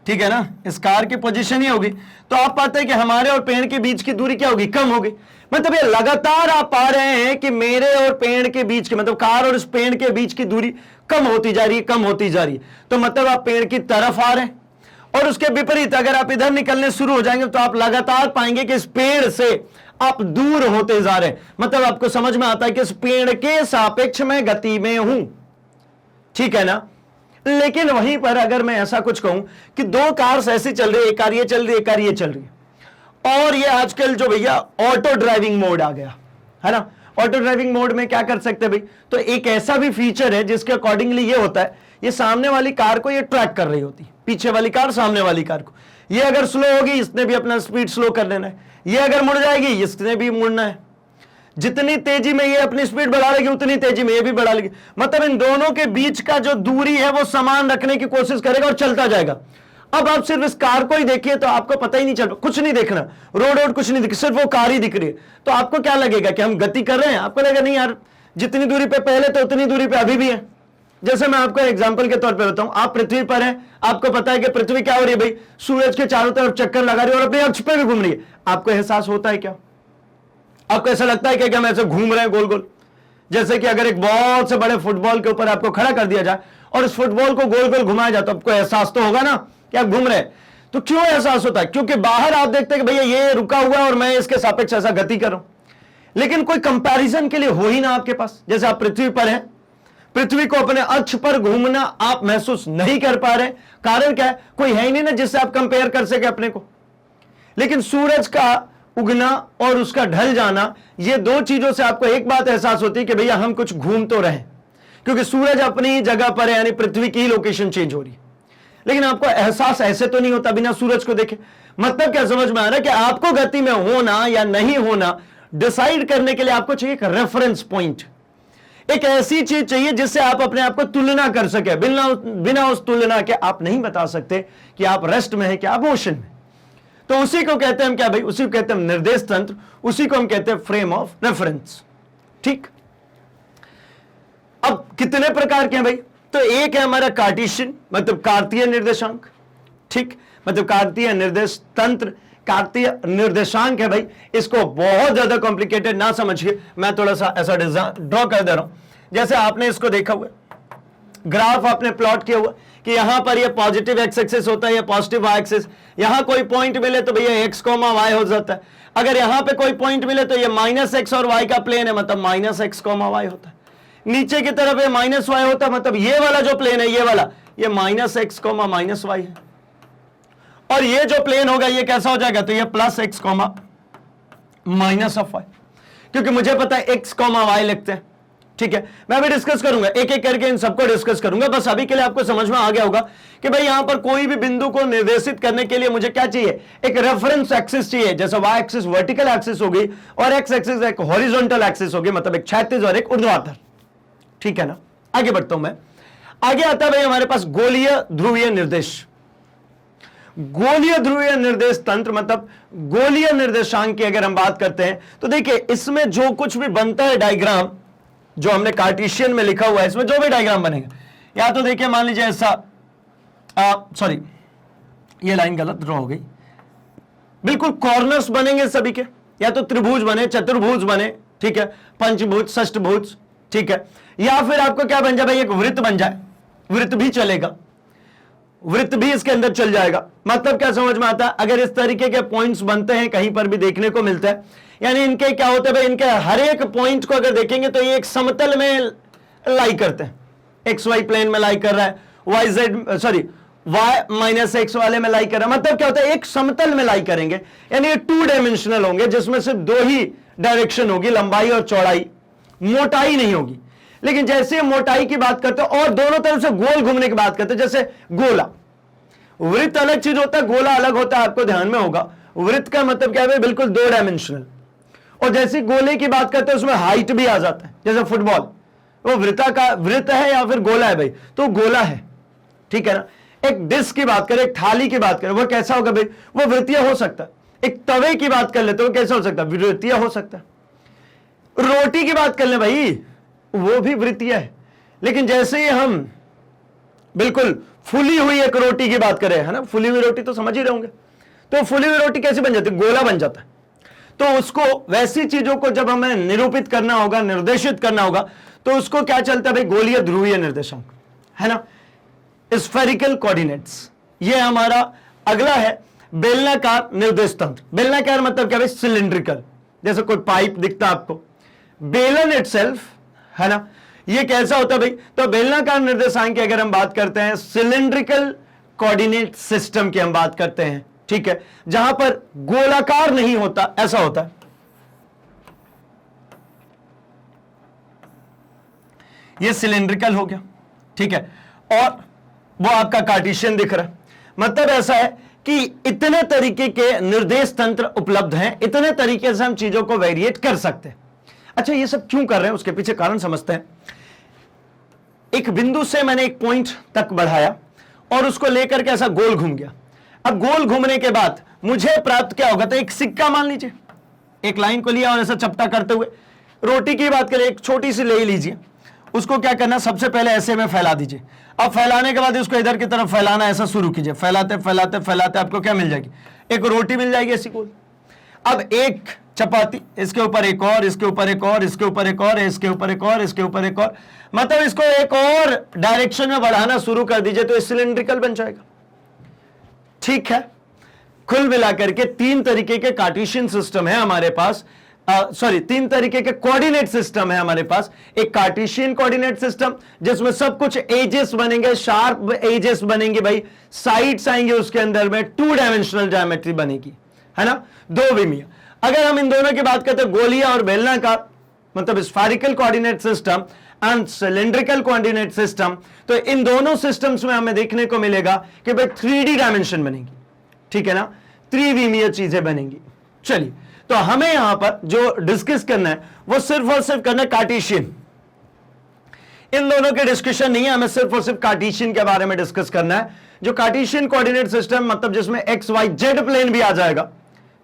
ठीक है ना, इस कार की पोजीशन ही होगी। तो आप पाते हैं कि हमारे और पेड़ के बीच की दूरी क्या होगी, कम होगी। मतलब ये लगातार आप पा रहे हैं कि मेरे और पेड़ के बीच की, मतलब कार और इस पेड़ के बीच की दूरी कम होती जा रही है, कम होती जा रही है। तो मतलब आप पेड़ की तरफ आ रहे हैं। और उसके विपरीत अगर आप इधर निकलने शुरू हो जाएंगे तो आप लगातार पाएंगे कि इस पेड़ से आप दूर होते जा रहे हैं। मतलब आपको समझ में आता है कि इस पेड़ के सापेक्ष में गति में हूं, ठीक है ना। लेकिन वहीं पर अगर मैं ऐसा कुछ कहूं कि दो कार्स ऐसी चल रही है, एक कार ये चल रही है, एक कार ये चल रही है, और ये आजकल जो भैया ऑटो ड्राइविंग मोड आ गया है ना। ऑटो ड्राइविंग मोड में क्या कर सकते हैं भाई, तो एक ऐसा भी फीचर है जिसके अकॉर्डिंगली ये होता है, ये सामने वाली कार को ये ट्रैक कर रही होती है, पीछे वाली कार सामने वाली कार को। ये अगर स्लो होगी इसने भी अपना स्पीड स्लो कर लेना है, ये अगर मुड़ जाएगी इसने भी मुड़ना है। जितनी तेजी में ये अपनी स्पीड बढ़ा लेगी उतनी तेजी में ये भी बढ़ा लेगी। मतलब इन दोनों के बीच का जो दूरी है वो समान रखने की कोशिश करेगा और चलता जाएगा। अब आप सिर्फ इस कार को ही देखिए तो आपको पता ही नहीं चल, कुछ नहीं देखना, रोड कुछ नहीं दिख, सिर्फ वो कार ही दिख रही है। तो आपको क्या लगेगा कि हम गति कर रहे हैं? आपको लगेगा नहीं यार, जितनी दूरी पे पहले तो उतनी दूरी पे अभी भी है। जैसे मैं आपको एग्जांपल के तौर पे बताऊं, आप पृथ्वी पर हैं, आपको पता है कि पृथ्वी क्या हो रही है भाई, सूरज के चारों तरफ चक्कर लगा रही है और अपने अक्ष पे भी घूम रही है। आपको एहसास होता है क्या? आपको ऐसा लगता है कि हम ऐसे घूम रहे हैं गोल गोल? जैसे कि अगर एक बहुत से बड़े फुटबॉल के ऊपर आपको खड़ा कर दिया जाए और इस फुटबॉल को गोल गोल घुमाया जाए तो आपको एहसास तो होगा ना कि आप घूम रहे हैं। तो क्यों एहसास होता है? क्योंकि बाहर आप देखते हैं कि भैया ये रुका हुआ है और मैं इसके सापेक्ष ऐसा गति कर रहा हूं, लेकिन कोई कंपैरिजन के लिए हो ही ना आपके पास। जैसे आप पृथ्वी पर हैं, पृथ्वी को अपने अक्ष पर घूमना आप महसूस नहीं कर पा रहे। कारण क्या है? कोई है ही नहीं ना जिससे आप कंपेयर कर सके अपने को। लेकिन सूरज का उगना और उसका ढल जाना, ये दो चीजों से आपको एक बात एहसास होती है कि भैया हम कुछ घूम तो रहे, क्योंकि सूरज अपनी जगह पर है, यानी पृथ्वी की लोकेशन चेंज हो रही है। लेकिन आपको एहसास ऐसे तो नहीं होता बिना सूरज को देखे। मतलब क्या समझ में आ रहा है कि आपको गति में होना या नहीं होना डिसाइड करने के लिए आपको चाहिए एक रेफरेंस पॉइंट, एक ऐसी चीज चाहिए जिससे आप अपने आप को तुलना कर सके। बिना उस तुलना के आप नहीं बता सकते कि आप रेस्ट में है कि आप मोशन में। तो उसी को कहते हैं हम क्या भाई, उसी को कहते हैं निर्देश तंत्र, उसी को हम कहते हैं फ्रेम ऑफ रेफरेंस। ठीक, अब कितने प्रकार के हैं भाई? तो एक है हमारा कार्टेशियन, मतलब कार्तीय निर्देशांक। ठीक, मतलब कार्तीय निर्देश तंत्र, कार्तीय निर्देशांक है भाई। इसको बहुत ज्यादा कॉम्प्लिकेटेड ना समझिए, मैं थोड़ा सा ऐसा ड्रॉ कर दे रहा हूं। जैसे आपने इसको देखा हुआ, ग्राफ आपने प्लॉट किया हुआ कि यहां पर ये पॉजिटिव एक्स एक्सिस होता है, ये पॉजिटिव वाई एक्सिस। यहां कोई पॉइंट मिले तो भैया एक्स कॉमा वाई हो जाता है। अगर यहां पे कोई पॉइंट मिले तो ये माइनस एक्स और वाई का प्लेन है, मतलब माइनस एक्स कॉमा वाई होता है। नीचे की तरफ ये माइनस वाई होता है, मतलब ये वाला जो प्लेन है, ये वाला, ये minus x comma minus y है। और ये जो प्लेन होगा ये कैसा हो जाएगा? तो ये plus x comma minus of y, क्योंकि मुझे पता है एक्स कॉमा वाई लिखते हैं। ठीक है, मैं अभी डिस्कस करूंगा, एक एक करके इन सबको डिस्कस करूंगा। बस अभी के लिए आपको समझ में आ गया होगा कि भाई यहां पर कोई भी बिंदु को निर्देशित करने के लिए मुझे क्या चाहिए? एक रेफरेंस एक्सिस चाहिए। जैसे वाई एक्सिस वर्टिकल एक्सिस होगी और एक्स एक्सिस एक हॉरिजॉन्टल एक्सिस होगी, मतलब एक क्षैतिज और एक ऊर्ध्वाधर। ठीक है ना, आगे बढ़ता हूं मैं। आगे आता है भाई हमारे पास गोलीय ध्रुवीय निर्देश। गोलीय ध्रुवीय निर्देश तंत्र, मतलब गोलीय निर्देशांक की अगर हम बात करते हैं तो देखिए इसमें जो कुछ भी बनता है डायग्राम, जो हमने कार्टेशियन में लिखा हुआ है, इसमें जो भी डायग्राम बनेगा, या तो देखिए मान लीजिए ऐसा, सॉरी ये लाइन गलत ड्रॉ हो गई, बिल्कुल कॉर्नर्स बनेंगे सभी के, या तो त्रिभुज बने, चतुर्भुज बने, ठीक है, पंचभुज, षष्ठभुज, ठीक है, या फिर आपको क्या बन जाए भाई, एक वृत्त बन जाए, वृत्त भी चलेगा, वृत्त भी इसके अंदर चल जाएगा। मतलब क्या समझ में आता है? अगर इस तरीके के पॉइंट्स बनते हैं, कहीं पर भी देखने को मिलता है, यानी इनके क्या होता है भाई, इनके हर एक पॉइंट को अगर देखेंगे तो ये एक समतल में लाई करते हैं, एक्स वाई प्लेन में लाई कर रहा है, y z sorry y minus x वाले में लाई कर रहा है। मतलब क्या होता है, एक समतल में लाई करेंगे, यानी ये 2 डायमेंशनल होंगे, जिसमें सिर्फ 2 ही डायरेक्शन होगी, लंबाई और चौड़ाई, मोटाई नहीं होगी। लेकिन जैसे मोटाई की बात करते हैं और दोनों तरफ से गोल घूमने की बात करते हैं, जैसे गोला, वृत्त अलग चीज होता है, गोला अलग होता है, आपको ध्यान में होगा। वृत्त का मतलब क्या है, बिल्कुल 2 डायमेंशनल। और जैसे गोले की बात करते हैं उसमें हाइट भी आ जाता है, जैसे फुटबॉल, वो वृत्त है या फिर गोला है भाई, तो गोला है, ठीक है ना। एक डिस्क की बात करें, एक थाली की बात करें, वो कैसा होगा भाई, वो वृत्तीय हो सकता है। एक तवे की बात कर ले तो वो कैसा हो सकता है, वृत्तीय हो सकता है। रोटी की बात कर ले भाई, वो भी वृत्तीय है। लेकिन जैसे ही हम बिल्कुल फुली हुई एक रोटी की बात करें, है ना, फुली हुई रोटी तो समझ ही रहे होंगे, तो फुली हुई रोटी कैसे बन जाती है, गोला बन जाता है। तो उसको, वैसी चीजों को जब हमें निरूपित करना होगा, निर्देशित करना होगा, तो उसको क्या चलता है भाई, गोलीय ध्रुवीय निर्देशांक, है ना, स्फेरिकल कोऑर्डिनेट्स। ये हमारा अगला है बेलनाकार निर्देश तंत्र। बेलनाकार मतलब क्या भाई, सिलिंड्रिकल, जैसे कोई पाइप दिखता है आपको, बेलन इटसेल्फ, है ना, ये कैसा होता है भाई, तो बेलनाकार निर्देशांक की अगर हम बात करते हैं, सिलिंड्रिकल कोऑर्डिनेट सिस्टम की हम बात करते हैं, ठीक है, जहां पर गोलाकार नहीं होता, ऐसा होता है। ये सिलिंड्रिकल हो गया, ठीक है, और वो आपका कार्टेशियन दिख रहा है। मतलब ऐसा है कि इतने तरीके के निर्देश तंत्र उपलब्ध हैं, इतने तरीके से हम चीजों को वेरिएट कर सकते हैं। अच्छा, ये सब क्यों कर रहे हैं, उसके पीछे कारण समझते हैं। एक बिंदु से मैंने एक पॉइंट तक बढ़ाया और उसको लेकर के ऐसा गोल घूम गया। अब गोल घूमने के बाद मुझे प्राप्त क्या होगा, तो एक सिक्का मान लीजिए, एक लाइन को लिया और ऐसा चपटा करते हुए, रोटी की बात करें, एक छोटी सी ले लीजिए, उसको क्या करना, सबसे पहले ऐसे में फैला दीजिए। अब फैलाने के बाद उसको इधर की तरफ फैलाना ऐसा शुरू कीजिए, फैलाते फैलाते फैलाते आपको क्या मिल जाएगी, एक रोटी मिल जाएगी ऐसी गोल। अब एक चपाती, इसके ऊपर एक और, इसके ऊपर एक और, इसके ऊपर एक और, इसके ऊपर एक और, इसके ऊपर एक और, मतलब इसको एक और डायरेक्शन में बढ़ाना शुरू कर दीजिए तो सिलिंड्रिकल बन जाएगा। ठीक है, कुल मिलाकर के 3 तरीके के कार्टेशियन सिस्टम है हमारे पास, सॉरी 3 तरीके के कोऑर्डिनेट सिस्टम है हमारे पास। एक कार्टेशियन कोऑर्डिनेट सिस्टम जिसमें सब कुछ एजेस बनेंगे, शार्प एजेस बनेंगे भाई, साइड्स आएंगे उसके अंदर में, 2 डायमेंशनल ज्योमेट्री बनेगी, है ना, 2 विमीय। अगर हम इन दोनों की बात करते हैं, गोलीय और बेलनाकार, मतलब spherical coordinate system and cylindrical coordinate system, तो इन दोनों सिस्टम्स में हमें देखने को मिलेगा कि भाई 3D डायमेंशन बनेगी, ठीक है ना, त्रिविमीय चीजें बनेंगी। चलिए, तो हमें यहां पर जो डिस्कस करना है वो सिर्फ और सिर्फ करना है कार्टेशियन। इन दोनों के डिस्कशन नहीं है, हमें सिर्फ और सिर्फ कार्टेशियन के बारे में डिस्कस करना है, जो कार्टेशियन कोऑर्डिनेट सिस्टम, मतलब जिसमें एक्स वाई जेड प्लेन भी आ जाएगा।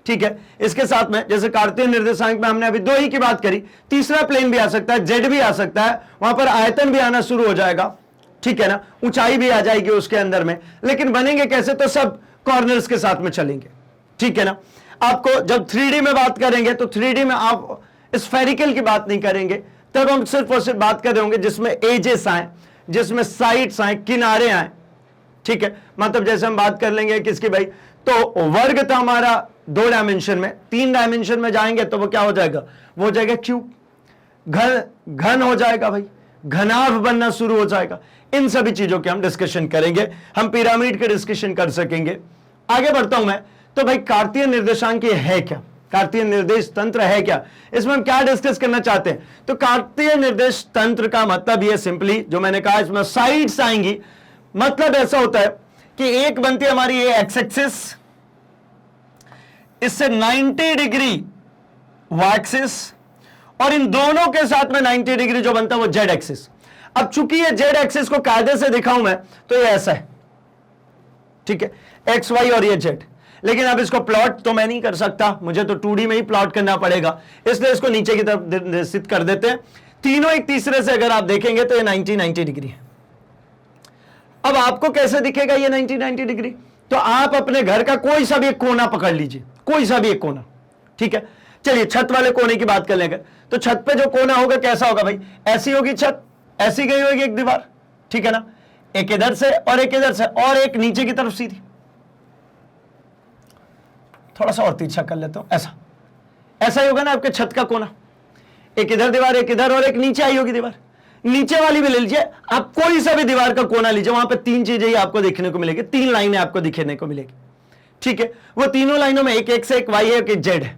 ठीक है, इसके साथ में जैसे कार्तीय निर्देशांक में हमने अभी दो ही की बात करी, तीसरा प्लेन भी आ सकता है, जेड भी आ सकता है, वहां पर आयतन भी आना शुरू हो जाएगा। ठीक है ना, ऊंचाई भी आ जाएगी उसके अंदर में, लेकिन बनेंगे कैसे? तो सब कॉर्नर्स के साथ में चलेंगे। ठीक है ना, आपको जब 3D में बात करेंगे तो 3D में आप स्फेरिकल की बात नहीं करेंगे, तब हम सिर्फ और सिर्फ बात कर रहे होंगे जिसमें एजेस आए, जिसमें साइड्स आए, किनारे आए। ठीक है, मतलब जैसे हम बात कर लेंगे किसकी भाई, तो वर्ग था हमारा 2 डायमेंशन में, 3 डायमेंशन में जाएंगे तो वो क्या हो जाएगा? वो हो जाएगा क्यूब, घन हो जाएगा भाई, घनाभ बनना शुरू हो जाएगा। इन सभी चीजों के हम डिस्कशन करेंगे, हम पिरामिड के डिस्कशन कर सकेंगे। आगे बढ़ता हूं मैं, तो भाई कार्तीय निर्देशांक ये है क्या? कार्तीय निर्देश तंत्र है क्या? इसमें हम क्या डिस्कस करना चाहते हैं? तो कार्तीय निर्देश तंत्र का मतलब ये सिंपली, जो मैंने कहा, इसमें साइड्स आएंगी। मतलब ऐसा होता है कि एक बनती है हमारी ये एक्स एक्सिस, इससे 90 डिग्री वाई एक्सिस, और इन दोनों के साथ में 90 डिग्री जो बनता है वो जेड एक्सिस। अब चूंकि ये जेड एक्सिस को कायदे से दिखाऊं मैं, तो ये ऐसा है। ठीक है, एक्स वाई और ये जेड, लेकिन अब इसको प्लॉट तो मैं नहीं कर सकता, मुझे तो 2D में ही प्लॉट करना पड़ेगा, इसलिए इसको नीचे की तरफ निर्देशित कर देते हैं। तीनों एक तीसरे से अगर आप देखेंगे तो ये 90 डिग्री है। अब आपको कैसे दिखेगा ये 90 डिग्री? तो आप अपने घर का कोई सा भी एक कोना पकड़ लीजिए, कोई सा भी एक कोना। ठीक है, चलिए छत वाले कोने की बात कर लेंगे, तो छत पे जो कोना होगा कैसा होगा भाई? ऐसी होगी छत, ऐसी गई होगी एक दीवार। ठीक है ना, एक इधर से और एक इधर से और एक नीचे की तरफ सीधी। थोड़ा सा और तिरछा कर लेता हूं, ऐसा ऐसा ही होगा ना आपके छत का कोना, एक इधर दीवार, एक इधर, और एक नीचे आई होगी दीवार। नीचे वाली भी ले लीजिए आप, कोई सा भी दीवार का कोना लीजिए, वहां पे 3 चीजें ही आपको देखने को मिलेगी, 3 लाइनें आपको दिखने को मिलेगी। ठीक है, वो तीनों लाइनों में एक एक्स है, एक वाई है, एक जेड है।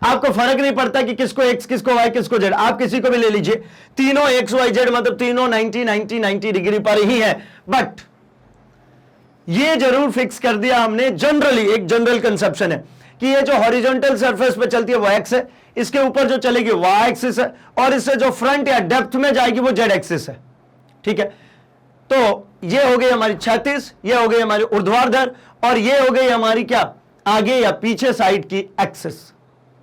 आपको फर्क नहीं पड़ता कि किसको एक्स, किसको वाई, किसको जेड, आप किसी को भी ले लीजिए, तीनों एक्स वाई जेड, मतलब तीनों 90 डिग्री पर ही है। बट ये जरूर फिक्स कर दिया हमने, जनरली एक जनरल कंसेप्शन है कि ये जो हॉरिजॉन्टल सरफेस पे चलती है वो एक्स है, इसके ऊपर जो चलेगी वाई एक्सिस है, और इससे जो फ्रंट या डेप्थ में जाएगी वो जेड एक्सिस है। ठीक है, तो ये हो गई हमारी क्षैतिज, ये हो गई हमारी ऊर्ध्वाधर, और ये हो गई हमारी क्या, आगे या पीछे साइड की एक्सिस,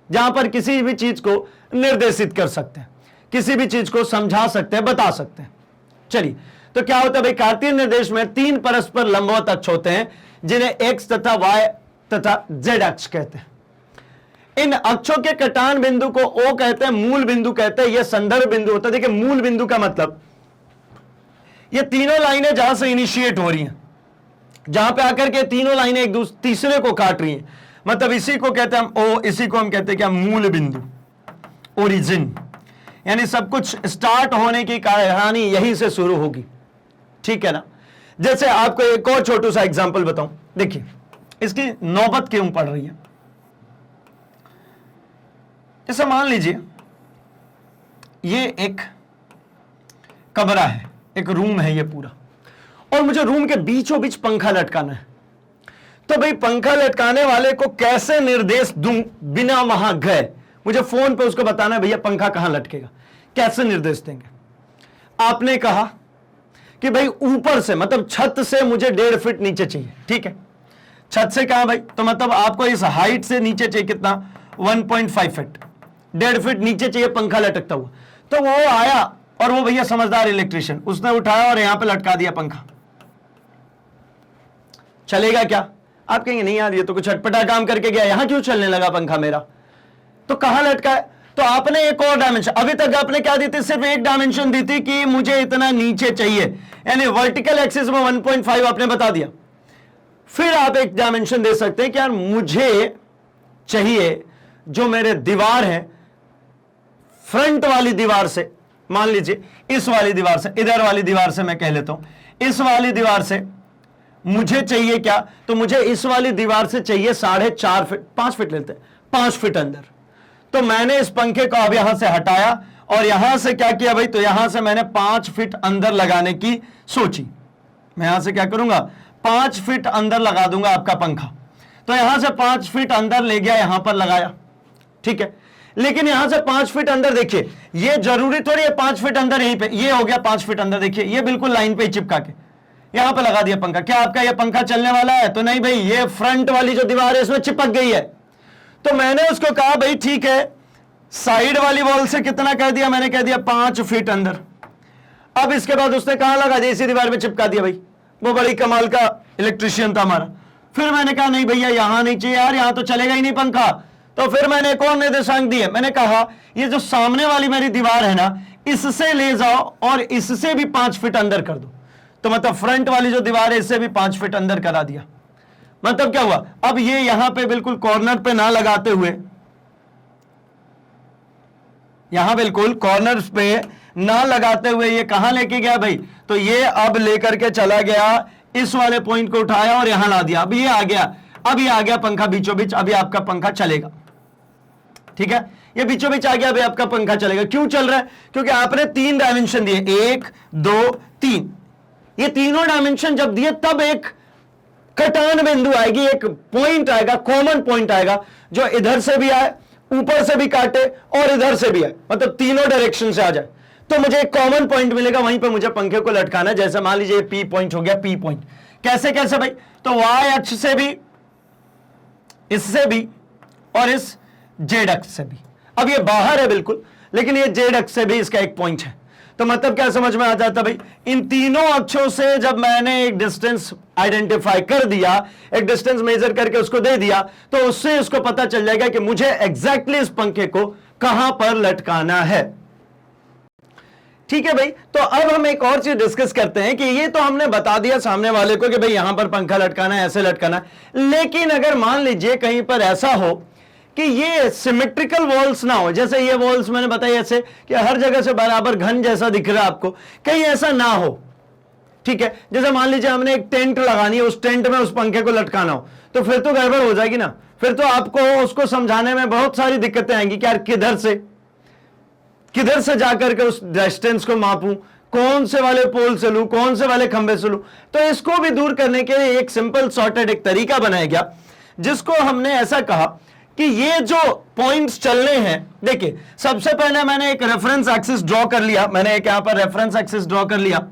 जहां पर किसी भी चीज को निर्देशित कर सकते हैं, किसी भी चीज को समझा सकते हैं, बता सकते हैं। चलिए, तो क्या होता है भाई, कार्तीय निर्देश में 3 परस्पर लंबवत अक्ष होते हैं, जिन्हें एक्स तथा वाई तथा जेड अक्ष कहते हैं। इन अक्षों के कटान बिंदु को ओ कहते हैं, मूल बिंदु कहते हैं, यह संदर्भ बिंदु होता है। देखिए, मूल बिंदु का मतलब ये तीनों लाइनें जहां से इनिशिएट हो रही हैं, जहां पे आकर के तीनों लाइनें एक दूसरे तीसरे को काट रही हैं, मतलब इसी को कहते हैं हम ओ, इसी को हम कहते हैं क्या, मूल बिंदु, ओरिजिन। यानी सब कुछ स्टार्ट होने की कहानी यहीं से शुरू होगी। ठीक है ना, जैसे आपको एक और छोटू सा एग्जांपल बताऊं, देखिए इसकी नौबत क्यों पड़ रही है। जैसे मान लीजिए ये एक कमरा है, एक रूम है ये पूरा, और मुझे रूम के बीचों बीच पंखा लटकाना है। तो भाई पंखा लटकाने वाले को कैसे निर्देश दूं बिना वहां गए? मुझे फोन पे उसको बताना है भैया पंखा कहां लटकेगा, कैसे निर्देश देंगे? आपने कहा कि भाई ऊपर से, मतलब छत से मुझे 1.5 फीट नीचे चाहिए। ठीक है, छत से कहा भाई, तो मतलब आपको इस हाइट से नीचे चाहिए कितना, 1.5 फीट, 1.5 फीट नीचे चाहिए पंखा लटकता हुआ। तो वो आया, और वो भैया समझदार इलेक्ट्रिशियन, उसने उठाया और यहां पे लटका दिया पंखा। चलेगा क्या? आप कहेंगे नहीं यार, ये तो कुछ अटपटा काम करके गया, यहां क्यों चलने लगा पंखा मेरा? तो कहां लटका है? तो आपने एक और डायमेंशन, अभी तक आपने क्या दी थी, सिर्फ एक डायमेंशन दी थी कि मुझे इतना नीचे चाहिए, यानी वर्टिकल एक्सिस में 1.5 आपने बता दिया। फिर आप एक डायमेंशन दे सकते हैं कि यार मुझे चाहिए जो मेरे दीवार है, फ्रंट वाली दीवार से, मान लीजिए इस वाली दीवार से, इधर वाली दीवार से मैं कह लेता हूं, इस वाली दीवार से मुझे चाहिए क्या, तो मुझे इस वाली दीवार से चाहिए 4.5 फीट, 5 फीट लेते हैं, 5 फीट अंदर। तो मैंने इस पंखे को अब यहां से हटाया और यहां से क्या किया भाई, तो यहां से मैंने 5 फीट अंदर लगाने की सोची। मैं यहां से क्या करूंगा, 5 फीट अंदर लगा दूंगा आपका पंखा। तो यहां से 5 फीट अंदर ले गया, यहां पर लगाया, ठीक है, लेकिन यहां से 5 फीट अंदर देखिए, ये जरूरी थोड़ी है 5 फीट अंदर यहीं पे, ये हो गया 5 फीट अंदर, देखिए ये बिल्कुल लाइन पे ही चिपका के यहां पे लगा दिया पंखा। क्या आपका ये पंखा चलने वाला है? तो नहीं भाई, ये फ्रंट वाली जो दीवार है इसमें चिपक गई है। तो मैंने उसको कहा भाई ठीक है, साइड वाली वॉल से कितना कह दिया? मैंने कह दिया 5 फीट अंदर। अब इसके बाद उसने कहां लगा दिया? इसी दीवार में चिपका दिया भाई। वो बड़ी कमाल का इलेक्ट्रिशियन था हमारा। फिर मैंने कहा नहीं भैया यहां नहीं चाहिए यार, यहां तो चलेगा ही नहीं पंखा। तो फिर मैंने एक और निर्देशांक दिए, मैंने कहा ये जो सामने वाली मेरी दीवार है ना, इससे ले जाओ और इससे भी 5 फीट अंदर कर दो। तो मतलब फ्रंट वाली जो दीवार है इससे भी 5 फीट अंदर करा दिया। मतलब क्या हुआ? अब ये यहां पे बिल्कुल कॉर्नर पे ना लगाते हुए, यहां बिल्कुल कॉर्नर पे ना लगाते हुए ये कहां लेके गया भाई? तो ये अब लेकर के चला गया, इस वाले पॉइंट को उठाया और यहां ला दिया। अब ये आ गया, अब ये आ गया पंखा बीचों बीच। अभी आपका पंखा चलेगा, ठीक है, ये बीचों बीच आ गया, अभी आपका पंखा चलेगा। क्यों चल रहा है? क्योंकि आपने 3 डायमेंशन दिए, 1 2 3। ये तीनों डायमेंशन जब दिए तब एक कटान बिंदु आएगी, एक पॉइंट आएगा, कॉमन पॉइंट आएगा जो इधर से भी आए, ऊपर से भी काटे और इधर से भी आए, मतलब तीनों डायरेक्शन से आ जाए। तो मुझे एक कॉमन पॉइंट मिलेगा, वहीं पे मुझे पंखे को लटकाना है। जैसे मान लीजिए पी पॉइंट हो गया, पी पॉइंट। कैसे कैसे भाई? तो वाई अक्ष से भी, इससे भी और इस जेड अक्ष से भी। अब ये बाहर है बिल्कुल, लेकिन ये जेड अक्ष से भी इसका एक पॉइंट है। तो मतलब क्या समझ में आ जाता भाई? इन तीनों अक्षों से जब मैंने एक डिस्टेंस आइडेंटिफाई कर दिया, एक डिस्टेंस मेजर करके उसको दे दिया, तो उससे उसको पता चल जाएगा कि मुझे एग्जैक्टली इस पंखे को कहां पर लटकाना है। ठीक है भाई, तो अब हम एक और चीज डिस्कस करते हैं कि ये तो हमने बता दिया सामने वाले को कि भाई यहां पर पंखा लटकाना है, ऐसे लटकाना है। लेकिन अगर मान लीजिए कहीं पर ऐसा हो कि ये सिमेट्रिकल वॉल्स ना हो, जैसे ये वॉल्स मैंने बताई ऐसे कि हर जगह से बराबर घन जैसा दिख रहा है आपको, कहीं ऐसा ना हो, ठीक है। जैसे मान लीजिए हमने एक टेंट लगानी है, उस टेंट में उस पंखे को लटकाना हो, तो फिर तो गड़बड़ हो जाएगी ना। फिर तो आपको उसको समझाने में बहुत सारी दिक्कतें आएंगी कि यार किधर से जाकर के उस डिस्टेंस को मापूं, कौन से वाले पोल से लूं, कौन से वाले खंबे से लूं। तो इसको भी दूर करने के लिए एक सिंपल सॉर्टेड एक तरीका बनाया गया, जिसको हमने ऐसा कहा कि ये जो पॉइंट्स चलने हैं, देखिए सबसे पहले मैंने एक रेफरेंस एक्सिस ड्रॉ कर लिया, मैंने एक यहां पर रेफरेंस एक्सिस ड्रॉ कर लिया,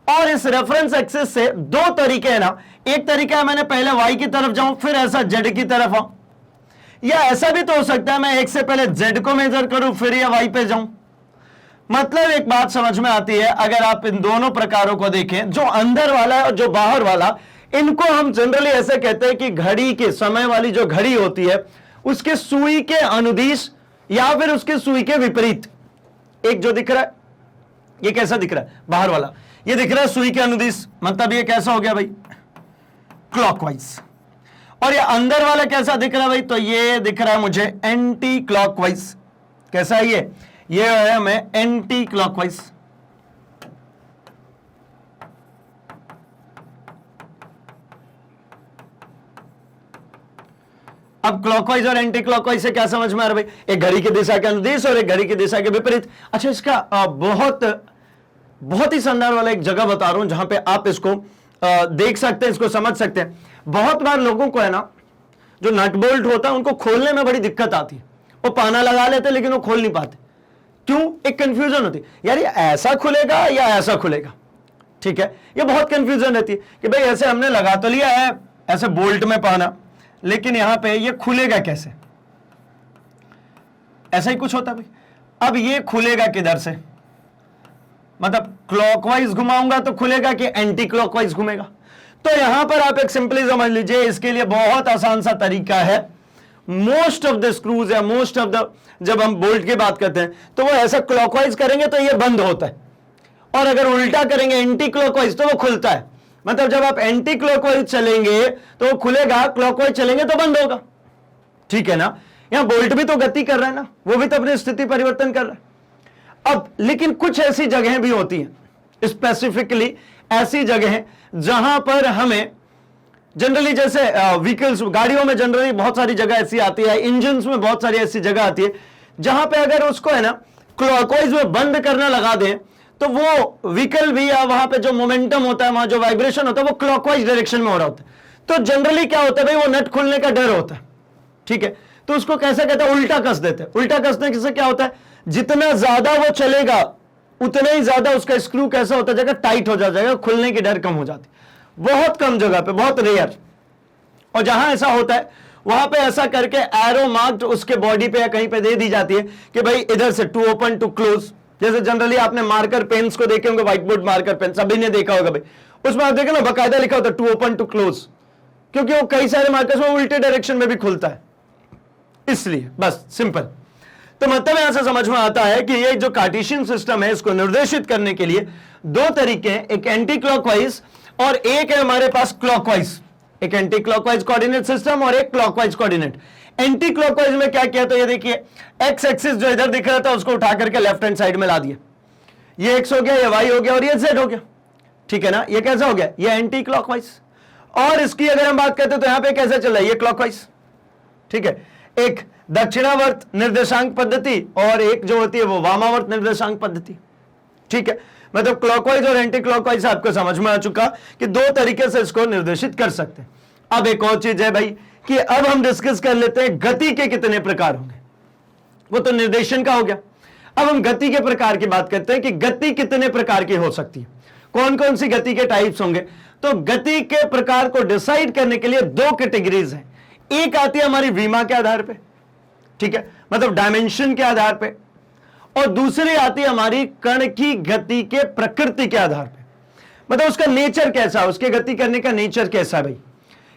और इस रेफरेंस एक्सिस से 2 तरीके हैं ना। एक तरीका है मैंने पहले y की तरफ जाऊं, फिर ऐसा z की तरफ आऊं, या ऐसा भी तो हो सकता है मैं एक से पहले z को मेजर करूं फिर ये y पे जाऊं। मतलब एक बात समझ में आती है, अगर आप इन दोनों प्रकारों को देखें, जो अंदर वाला है और जो बाहर वाला, इनको हम जनरली ऐसे कहते हैं कि घड़ी के समय वाली जो घड़ी होती है उसके सुई के अनुदिश या फिर उसके सुई के विपरीत। एक जो दिख रहा है ये कैसा दिख रहा है? बाहर वाला ये दिख रहा है सुई के अनुदिश, मतलब ये कैसा हो गया भाई? क्लॉकवाइज। और ये अंदर वाला कैसा दिख रहा है भाई? तो ये दिख रहा है मुझे एंटी क्लॉकवाइज। कैसा है ये है हमें एंटी क्लॉकवाइज। अब क्लॉकवाइज और एंटी क्लॉकवाइज से क्या समझ में आ रहा है भाई? एक घड़ी की दिशा के अनुदिश और एक घड़ी की दिशा के विपरीत। अच्छा, इसका बहुत ही शानदार वाला एक जगह बता रहा हूं जहां पे आप इसको देख सकते हैं, इसको समझ सकते हैं। बहुत बार लोगों को है ना, जो नट बोल्ट होता है उनको खोलने में बड़ी दिक्कत आती है, वो पाना लगा लेते लेकिन वो खोल नहीं पाते। क्यों? एक कंफ्यूजन होती है, यार ये ऐसा खुलेगा या ऐसा खुलेगा। ठीक है, ये बहुत कंफ्यूजन रहती है कि भाई ऐसे हमने लगा तो लिया है ऐसे बोल्ट में पाना, लेकिन यहां पे ये खुलेगा कैसे? ऐसा ही कुछ होता है भाई। अब ये खुलेगा किधर से? मतलब क्लॉकवाइज घुमाऊंगा तो खुलेगा कि एंटी क्लॉकवाइज घूमेगा? तो यहां पर आप एक सिंपली समझ लीजिए, इसके लिए बहुत आसान सा तरीका है। मोस्ट ऑफ द स्क्रूज या मोस्ट ऑफ द, जब हम बोल्ट की बात करते हैं तो वो ऐसा क्लॉकवाइज करेंगे तो ये बंद होता है, और अगर उल्टा करेंगे एंटी क्लॉकवाइज तो वो खुलता है। मतलब जब आप एंटी क्लॉकवाइज चलेंगे तो वो खुलेगा, क्लॉकवाइज चलेंगे तो बंद होगा। ठीक है ना? यहां बोल्ट भी तो गति कर रहा है ना, वो भी तो अपनी स्थिति परिवर्तन कर रहा है। अब लेकिन कुछ ऐसी जगहें भी होती हैं, स्पेसिफिकली ऐसी जगहें जहां पर हमें जनरली, जैसे व्हीकल्स, गाड़ियों में जनरली बहुत सारी जगह ऐसी आती है, इंजन्स में बहुत सारी ऐसी जगह आती है जहां पे अगर उसको है ना क्लॉकवाइज में बंद करना लगा दें तो वो व्हीकल भी, या वहां पे जो मोमेंटम होता है, वहां जो वाइब्रेशन होता है, वो क्लॉकवाइज डायरेक्शन में हो रहा होता है। तो जनरली क्या होता है भाई, वो नट खुलने का डर होता है। ठीक है, तो उसको कैसे कहते हैं, उल्टा कस देते हैं। उल्टा कसने से क्या होता है, जितना ज्यादा वो चलेगा उतना ही ज्यादा उसका स्क्रू कैसा होता जाएगा, टाइट हो जाएगा, खुलने की डर कम हो जाती, बहुत कम जगह पे, बहुत रेयर। और जहां ऐसा होता है वहां पे ऐसा करके एरो मार्क उसके बॉडी पे या कहीं पे दे दी जाती है कि भाई इधर से टू ओपन टू क्लोज। जैसे जनरली आपने मार्कर पेन्स को देखे होंगे, व्हाइट बोर्ड मार्कर पेन सभी ने देखा होगा भाई, उसमें आप देखें ना बकायदा लिखा होता है टू ओपन टू क्लोज, क्योंकि वो कई सारे मार्कर्स में उल्टे डायरेक्शन में भी खुलता है, इसलिए बस सिंपल। तो मतलब यहां से समझ में आता है कि ये जो कार्टेशियन सिस्टम है इसको निर्देशित करने के लिए दो तरीके हैं, एक एंटी क्लॉकवाइज और एक है हमारे पास क्लॉकवाइज। एक एंटी क्लॉकवाइज कोऑर्डिनेट सिस्टम और एक क्लॉकवाइज कोऑर्डिनेट। एंटी क्लॉकवाइज में क्या किया, तो ये देखिए एक्स एक्सिस जो इधर दिख रहा था उसको उठा करके लेफ्ट हैंड साइड में ला दिया, ये एक्स हो गया, ये वाई हो गया और ये जेड हो गया, ठीक है ना। ये कैसा हो गया, ये एंटी क्लॉकवाइज। और इसकी अगर हम बात करते हैं तो यहां पे कैसे चल रहा है, ये क्लॉकवाइज, ठीक है। एक दक्षिणावर्त निर्देशांक पद्धति और एक जो होती है वो वामावर्त निर्देशांक पद्धति, ठीक है। मतलब क्लॉकवाइज और एंटी क्लॉकवाइज आपको समझ में आ चुका कि दो तरीके से इसको निर्देशित कर सकते हैं। अब एक और चीज है भाई कि अब हम डिस्कस कर लेते हैं गति के कितने प्रकार होंगे, वो तो निर्देशन का हो गया। अब हम गति के प्रकार की बात करते हैं कि गति कितने प्रकार की हो सकती है, कौन कौन सी गति के टाइप्स होंगे। तो गति के प्रकार को डिसाइड करने के लिए दो कैटेगरीज हैं, एक आती है हमारी विमा के आधार पे, ठीक है, मतलब डायमेंशन के आधार पे, और दूसरी आती है हमारी कण की गति के प्रकृति के आधार पे, मतलब उसका नेचर कैसा है, उसके गति करने का नेचर कैसा है भाई।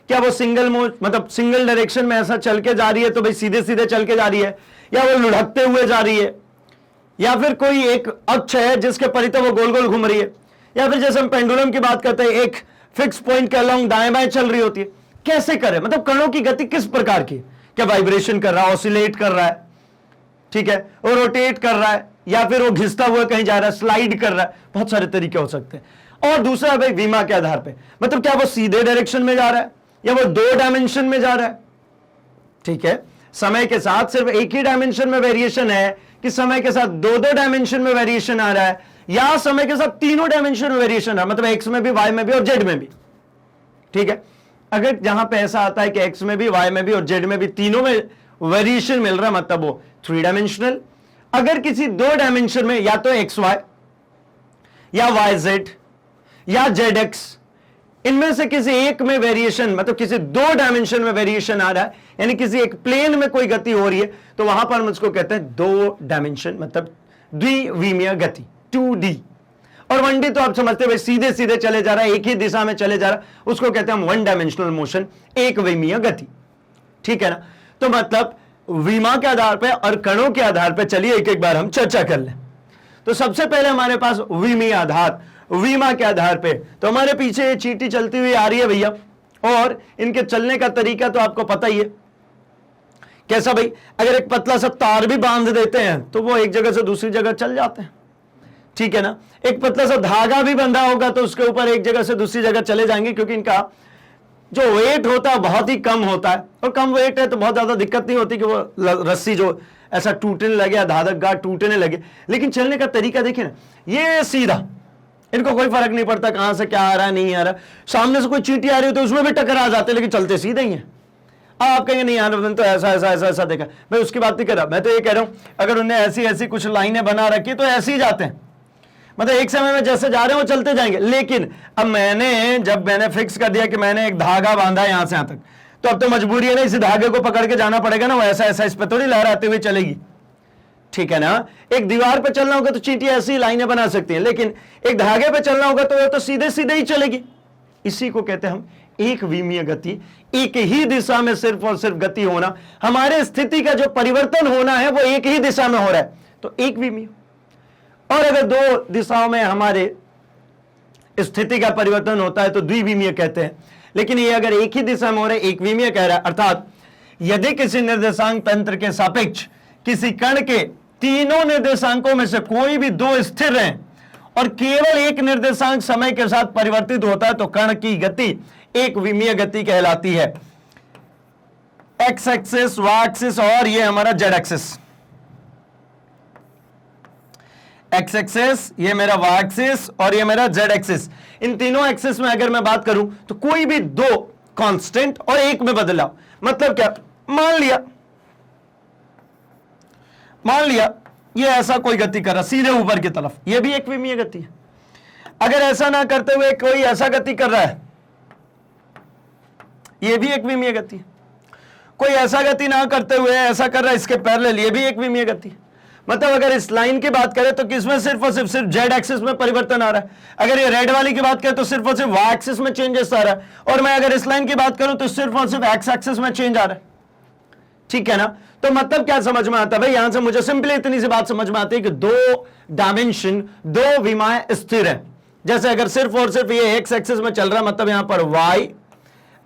क्या वो सिंगल मतलब सिंगल डायरेक्शन में ऐसा चल के जा रही है तो भाई सीधे सीधे चल के जा रही है, या वो लुढ़कते हुए जा रही है, या फिर कोई एक अक्ष है जिसके परितः वो गोल गोल घूम रही है, या फिर जैसे हम पेंडुलम की बात करते हैं एक फिक्स पॉइंट के अलोंग दाएं बाएं चल रही होती है। कैसे करे, मतलब कणों की गति किस प्रकार की, क्या वाइब्रेशन कर रहा है, ऑसिलेट कर रहा है, ठीक है, वो रोटेट कर रहा है, या फिर वो घिसता हुआ कहीं जा रहा है, स्लाइड कर रहा है, बहुत सारे तरीके हो सकते हैं। और दूसरा भाई विमा के आधार पे, मतलब क्या वो सीधे डायरेक्शन में जा रहा है या वो दो डायमेंशन में जा रहा है, ठीक है। समय के साथ सिर्फ एक ही डायमेंशन में वेरिएशन है कि समय के साथ दो दो डायमेंशन में वेरिएशन आ रहा है, या समय के साथ तीनों डायमेंशन में वेरिएशन है, मतलब एक्स में भी, वाई में भी और जेड में भी, ठीक है। अगर जहां पे ऐसा आता है कि एक्स में भी, वाई में भी और जेड में भी तीनों में वेरिएशन मिल रहा, मतलब वो थ्री डायमेंशनल। अगर किसी दो डायमेंशन में या तो एक्स वाई या वाई जेड या जेड एक्स, इनमें से किसी एक में वेरिएशन, मतलब किसी दो डायमेंशन में वेरिएशन आ रहा है, यानी किसी एक प्लेन में कोई गति हो रही है, तो वहां पर हम उसको कहते हैं दो डायमेंशन, मतलब द्विविमीय गति, 2D। और 1D तो आप समझते हैं भाई सीधे सीधे चले जा रहा है, एक ही दिशा में चले जा रहा है, उसको कहते हैं हम वन डायमेंशनल मोशन, एक विमीय गति, ठीक है ना। तो मतलब विमा के आधार पर और कणों के आधार पर चलिए एक एक बार हम चर्चा कर लें। तो सबसे पहले हमारे पास विमीय आधार, विमा के आधार पे, तो हमारे पीछे ये चींटी चलती हुई आ रही है भैया, और इनके चलने का तरीका तो आपको पता ही है कैसा भाई। अगर एक पतला सा तार भी बांध देते हैं तो वो एक जगह से दूसरी जगह चल जाते हैं, ठीक है ना। एक पतला सा धागा भी बंधा होगा तो उसके ऊपर एक जगह से दूसरी जगह चले जाएंगे, क्योंकि इनका जो वेट होता है बहुत ही कम होता है, और कम वेट है तो बहुत ज्यादा दिक्कत नहीं होती कि वो रस्सी जो ऐसा टूटने लगे या धाधक गांठ टूटने लगे। लेकिन चलने का तरीका देखिए ना, ये सीधा, इनको कोई फर्क नहीं पड़ता कहां से क्या आ रहा है नहीं आ रहा। सामने से कोई चींटी आ रही हो तो उसमें भी टकरा जाते, लेकिन चलते सीधे ही है। आप कहेंगे नहीं यार तो ऐसा ऐसा ऐसा ऐसा देखा, मैं उसकी बात नहीं कर रहा, मैं तो ये कह रहा हूं अगर उन्हें ऐसी ऐसी कुछ लाइनें बना रखी तो ऐसे ही जाते हैं, मतलब एक समय में जैसे जा रहे हैं वो चलते जाएंगे। लेकिन अब जब मैंने फिक्स कर दिया कि मैंने एक धागा बांधा यहां से यहां तक, तो अब तो मजबूरी है ना, इस धागे को पकड़ के जाना पड़ेगा ना, वो ऐसा ऐसा इस पर थोड़ी लहराते हुए चलेगी, ठीक है ना। एक दीवार पे चलना होगा तो चींटी ऐसी लाइनें बना सकती है, लेकिन एक धागे पे चलना होगा तो वो तो सीधे सीधे ही चलेगी। इसी को कहते हैं हम एक विमीय गति, एक ही दिशा में सिर्फ और सिर्फ गति होना, हमारे स्थिति का जो परिवर्तन होना है वो एक ही दिशा में हो रहा है, तो एक विमीय। और अगर दो दिशाओं में हमारे स्थिति का परिवर्तन होता है तो द्विविमीय कहते हैं। लेकिन ये अगर एक ही दिशा में हो रहा है, एक विमीय कह रहा है, अर्थात यदि किसी निर्देशांक तंत्र के सापेक्ष किसी कण के तीनों निर्देशांकों में से कोई भी दो स्थिर हैं और केवल एक निर्देशांक समय के साथ परिवर्तित होता है तो कण की गति एक विमीय गति कहलाती है। एक्स एक्सिस, वाई एक्सिस और ये हमारा जेड एक्सिस। एक्स एक्सिस, ये मेरा वाई एक्सिस और ये मेरा जेड एक्सिस। इन तीनों एक्सिस में अगर मैं बात करूं तो कोई भी दो कांस्टेंट और एक में बदलाव, मतलब क्या, मान लिया मान लिया ये ऐसा कोई गति कर रहा सीधे ऊपर की तरफ, ये भी एक विमीय गति है। अगर ऐसा ना करते हुए कोई ऐसा गति कर रहा है, ये भी एक विमीय गति है। कोई ऐसा गति ना करते हुए ऐसा कर रहा है इसके पैरेलल, ये भी एक विमीय गति है। मतलब अगर इस लाइन की बात करें तो किसमें सिर्फ और सिर्फ जेड एक्सिस में परिवर्तन आ रहा है। अगर ये रेड वाली की बात करें तो सिर्फ और सिर्फ वाई एक्सिस में चेंजेस आ रहा है, और मैं अगर इस लाइन की बात करूं तो सिर्फ और सिर्फ एक्स एक्सिस में चेंज आ रहा है। ठीक है ना। तो मतलब क्या समझ में आता है भाई, यहां से मुझे सिंपली इतनी सी बात समझ में आती है कि दो डायमेंशन, दो विमाएं स्थिर है। जैसे अगर सिर्फ और सिर्फ ये एक्स एक्सिस में चल रहा है, मतलब यहां पर वाई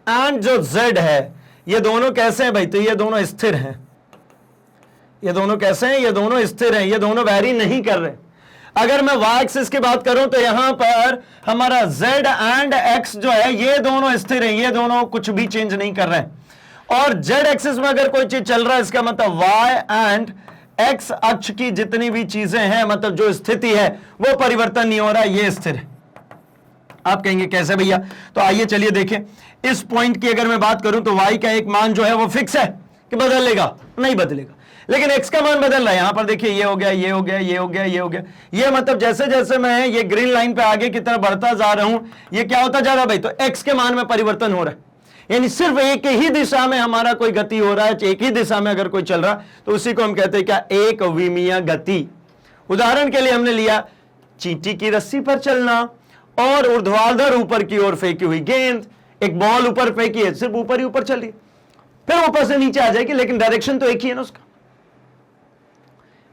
एंड जो जेड है ये दोनों कैसे हैं भाई, तो ये दोनों स्थिर हैं। ये दोनों कैसे हैं, ये दोनों स्थिर हैं, ये दोनों वैरी नहीं कर रहे। अगर मैं वाई एक्सिस की बात करूं तो यहां पर हमारा z एंड x जो है ये दोनों स्थिर हैं, ये दोनों कुछ भी चेंज नहीं कर रहे हैं। और z एक्सिस में अगर कोई चीज चल रहा है इसका मतलब y एंड x अक्ष की जितनी भी चीजें हैं, मतलब जो स्थिति है वो परिवर्तन नहीं हो रहा है, ये स्थिर है। आप कहेंगे कैसे भैया, तो आइए चलिए देखें। इस पॉइंट की अगर मैं बात करूं तो y का एक मान जो है वो फिक्स है कि बदलेगा, नहीं बदलेगा। लेकिन x का मान बदल रहा है। यहां पर देखिए ये हो गया, ये हो गया, ये हो गया, ये हो गया। ये मतलब जैसे जैसे मैं ये ग्रीन लाइन पे आगे की तरफ बढ़ता जा रहा हूं, ये क्या होता जा रहा है भाई, तो x के मान में परिवर्तन हो रहा है। यानी सिर्फ एक ही दिशा में हमारा कोई गति हो रहा है, एक ही दिशा में अगर कोई चल रहा है तो उसी को हम कहते हैं क्या, एक विमीय गति। उदाहरण के लिए हमने लिया चींटी की रस्सी पर चलना और ऊर्ध्वाधर ऊपर की ओर फेंकी हुई गेंद। एक बॉल ऊपर फेंकी है, सिर्फ ऊपर ही ऊपर चल रही है, फिर ऊपर से नीचे आ जाएगी, लेकिन डायरेक्शन तो एक ही है ना उसका।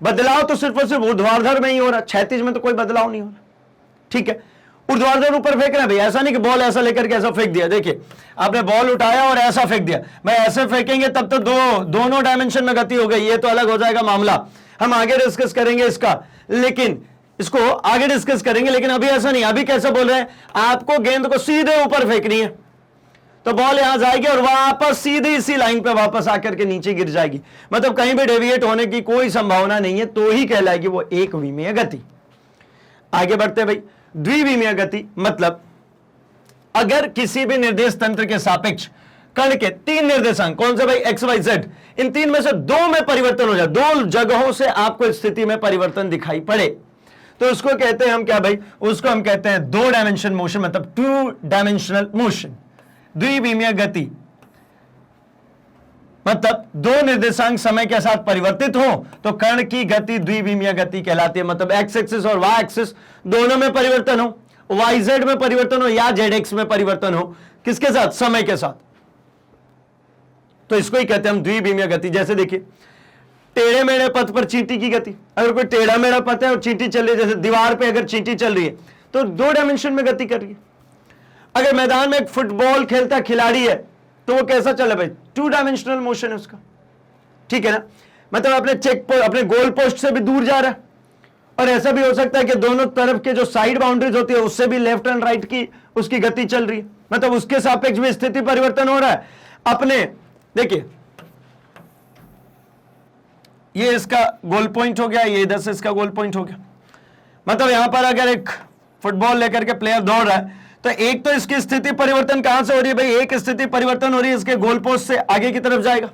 बदलाव तो सिर्फ और सिर्फ ऊर्ध्वाधर में ही हो रहा, क्षैतिज में तो कोई बदलाव नहीं हो रहा। ठीक है, ऊर्ध्वाधर ऊपर फेंक रहे हैं भाई, ऐसा नहीं कि बॉल ऐसा लेकर के ऐसा फेंक दिया। देखिए आपने बॉल उठाया और ऐसा फेंक दिया, भाई ऐसे फेंकेंगे तब तो दोनों डायमेंशन में गति हो गई, ये तो अलग हो जाएगा मामला, हम आगे डिस्कस करेंगे इसका। लेकिन इसको आगे डिस्कस करेंगे, लेकिन अभी ऐसा नहीं। अभी कैसे बोल रहे हैं, आपको गेंद को सीधे ऊपर फेंकनी है तो बॉल यहां जाएगी और वापस सीधी इसी लाइन पे वापस आकर के नीचे गिर जाएगी, मतलब कहीं भी डेविएट होने की कोई संभावना नहीं है, तो ही कहलाएगी वो एक विमीय गति। आगे बढ़ते भाई, द्विविमीय गति मतलब अगर किसी भी निर्देश तंत्र के सापेक्ष कण के तीन निर्देशांक, कौन से भाई, एक्स वाई जेड, इन तीन में से दो में परिवर्तन हो जाए, दो जगहों से आपको स्थिति में परिवर्तन दिखाई पड़े, तो उसको कहते हैं हम क्या भाई, उसको हम कहते हैं दो डायमेंशन मोशन, मतलब टू डायमेंशनल मोशन। द्विविमीय गति मतलब दो निर्देशांक समय के साथ परिवर्तित हो तो कण की गति द्विविमीय गति कहलाती है। मतलब एक्स एक्सिस और वाई एक्सिस दोनों में परिवर्तन हो, वाई जेड में परिवर्तन हो या जेड एक्स में परिवर्तन हो, किसके साथ, समय के साथ, तो इसको ही कहते हैं हम द्विविमीय गति। जैसे देखिए टेढ़े मेढ़े पथ पर चींटी की गति, अगर कोई टेढ़ा मेढ़ा पथ है और चींटी चल रही है, जैसे दीवार पे अगर चींटी चल रही है तो दो डायमेंशन में गति कर रही है। अगर मैदान में एक फुटबॉल खेलता खिलाड़ी है तो वो कैसा चल रहा है भाई, टू डायमेंशनल मोशन है उसका। ठीक है ना, मतलब अपने गोल पोस्ट से भी दूर जा रहा है, और ऐसा भी हो सकता है कि दोनों तरफ के जो साइड बाउंड्रीज होती है उससे भी लेफ्ट एंड राइट की उसकी गति चल रही है, मतलब उसके सापेक्ष भी स्थिति परिवर्तन हो रहा है। अपने देखिए ये इसका गोल पॉइंट हो गया, ये इधर से इसका गोल पॉइंट हो गया। मतलब यहां पर अगर एक फुटबॉल लेकर के प्लेयर दौड़ रहा है तो एक तो इसकी स्थिति परिवर्तन कहां से हो रही है भाई, एक स्थिति परिवर्तन हो रही है इसके गोल पोस्ट से आगे की तरफ जाएगा,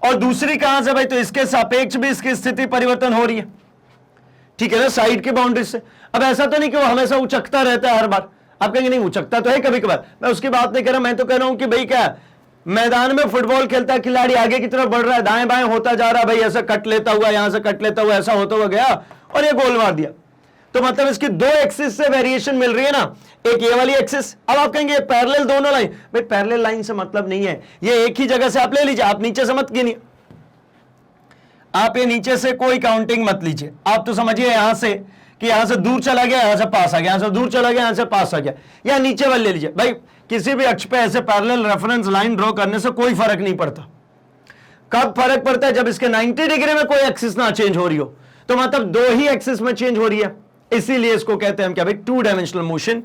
और दूसरी कहां से भाई, तो इसके सापेक्ष भी इसकी स्थिति परिवर्तन हो रही है। ठीक है ना, साइड की बाउंड्री से। अब ऐसा तो नहीं कि वो हमेशा उचकता रहता है हर बार, आप कहेंगे नहीं उचकता तो है कभी कभार, मैं उसकी बात नहीं कर रहा, मैं तो कह रहा हूं कि भाई क्या मैदान में फुटबॉल खेलता है खिलाड़ी, आगे की तरफ बढ़ रहा है, दाएं बाएं होता जा रहा है भाई, ऐसा कट लेता हुआ, यहां से कट लेता हुआ, ऐसा होता हुआ गया और ये गोल मार दिया, तो मतलब इसकी दो एक्सिस से वेरिएशन मिल रही है ना, एक ये वाली एक्सिस। अब आप कहेंगे पैरेलल दोनों लाइन, भाई पैरेलल लाइन से मतलब नहीं है, ये एक ही जगह से आप ले लीजिए, आप नीचे से मत गिनिए, आप ये नीचे से कोई काउंटिंग मत लीजिए, आप तो समझिए यहां से कि यहां से दूर चला गया, यहां से पास आ गया, यहां से दूर चला गया, यहां से पास आ गया, या नीचे वाले ले लीजिए भाई। किसी भी अक्ष पे ऐसे पैरेलल रेफरेंस लाइन ड्रॉ करने से कोई फर्क नहीं पड़ता। कब फर्क पड़ता है, जब इसके 90 डिग्री में कोई एक्सिस ना चेंज हो रही हो, तो मतलब दो ही एक्सिस में चेंज हो रही है, इसीलिए इसको कहते हैं हम क्या भाई, टू डायमेंशनल मोशन।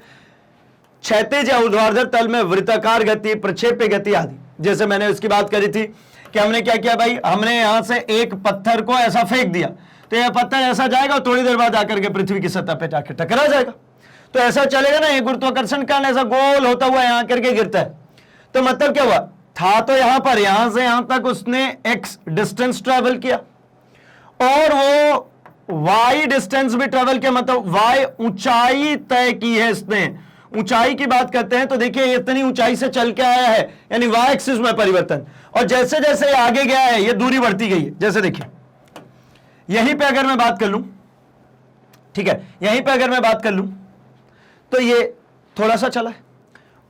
क्षैतिज या ऊर्ध्वाधर तल में वृत्ताकार गति, प्रक्षेप्य गति आदि। जैसे मैंने इसकी बात करी थी कि हमने क्या किया भाई, हमने यहां से एक पत्थर को ऐसा फेंक दिया तो यह पत्थर ऐसा जाएगा और थोड़ी देर बाद आकर के पृथ्वी की सतह पे जाकर टकरा जाएगा, तो ऐसा चलेगा ना, ये गुरुत्वाकर्षण कारण ऐसा गोल होता हुआ यहां करके गिरता है। तो मतलब क्या हुआ, था तो यहां पर, यहां से यहां तक उसने एक्स डिस्टेंस ट्रेवल किया और वो y डिस्टेंस भी ट्रेवल किया, मतलब y ऊंचाई तय की है इसने। ऊंचाई की बात करते हैं तो देखिए इतनी ऊंचाई से चल के आया है, यानी y एक्सिस में परिवर्तन, और जैसे जैसे ये आगे गया है ये दूरी बढ़ती गई है। जैसे देखिए यहीं पे अगर मैं बात कर लूं, ठीक है, यहीं पे अगर मैं बात कर लूं तो ये थोड़ा सा चला है,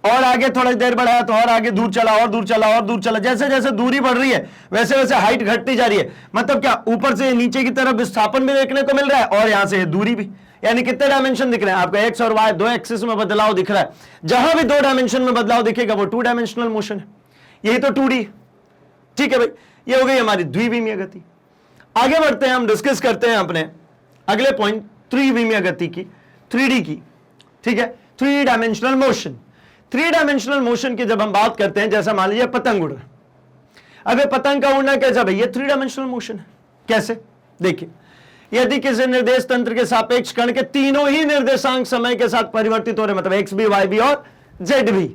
और आगे थोड़ी देर बढ़ाया तो और आगे दूर चला, और दूर चला, और दूर चला। जैसे जैसे दूरी बढ़ रही है वैसे वैसे हाइट घटती जा रही है। मतलब क्या, ऊपर से नीचे की तरफ विस्थापन भी देखने को मिल रहा है और यहां से दूरी भी, यानी कितने डायमेंशन दिख रहे हैं आपको, एक्स और वाई, दो एक्सिस में बदलाव दिख रहा है। जहां भी दो डायमेंशन में बदलाव दिखेगा वो 2 डायमेंशनल मोशन है। यही तो 2D, ठीक है भाई। ये हो गई हमारी द्विविमीय गति। आगे बढ़ते हैं, हम डिस्कस करते हैं अपने अगले पॉइंट, त्रिविमीय गति की, 3D की, ठीक है, 3 डायमेंशनल मोशन। 3 डायमेंशनल मोशन की जब हम बात करते हैं, जैसा मान लीजिए पतंग उड़ रहा है। अब ये पतंग का उड़ना कैसा भाई, ये 3 डायमेंशनल मोशन है। कैसे, देखिए, यदि किसी निर्देश तंत्र के सापेक्ष कण के तीनों ही निर्देशांक समय के साथ परिवर्तित हो रहे, मतलब एक्स भी, वाई भी और जेड भी,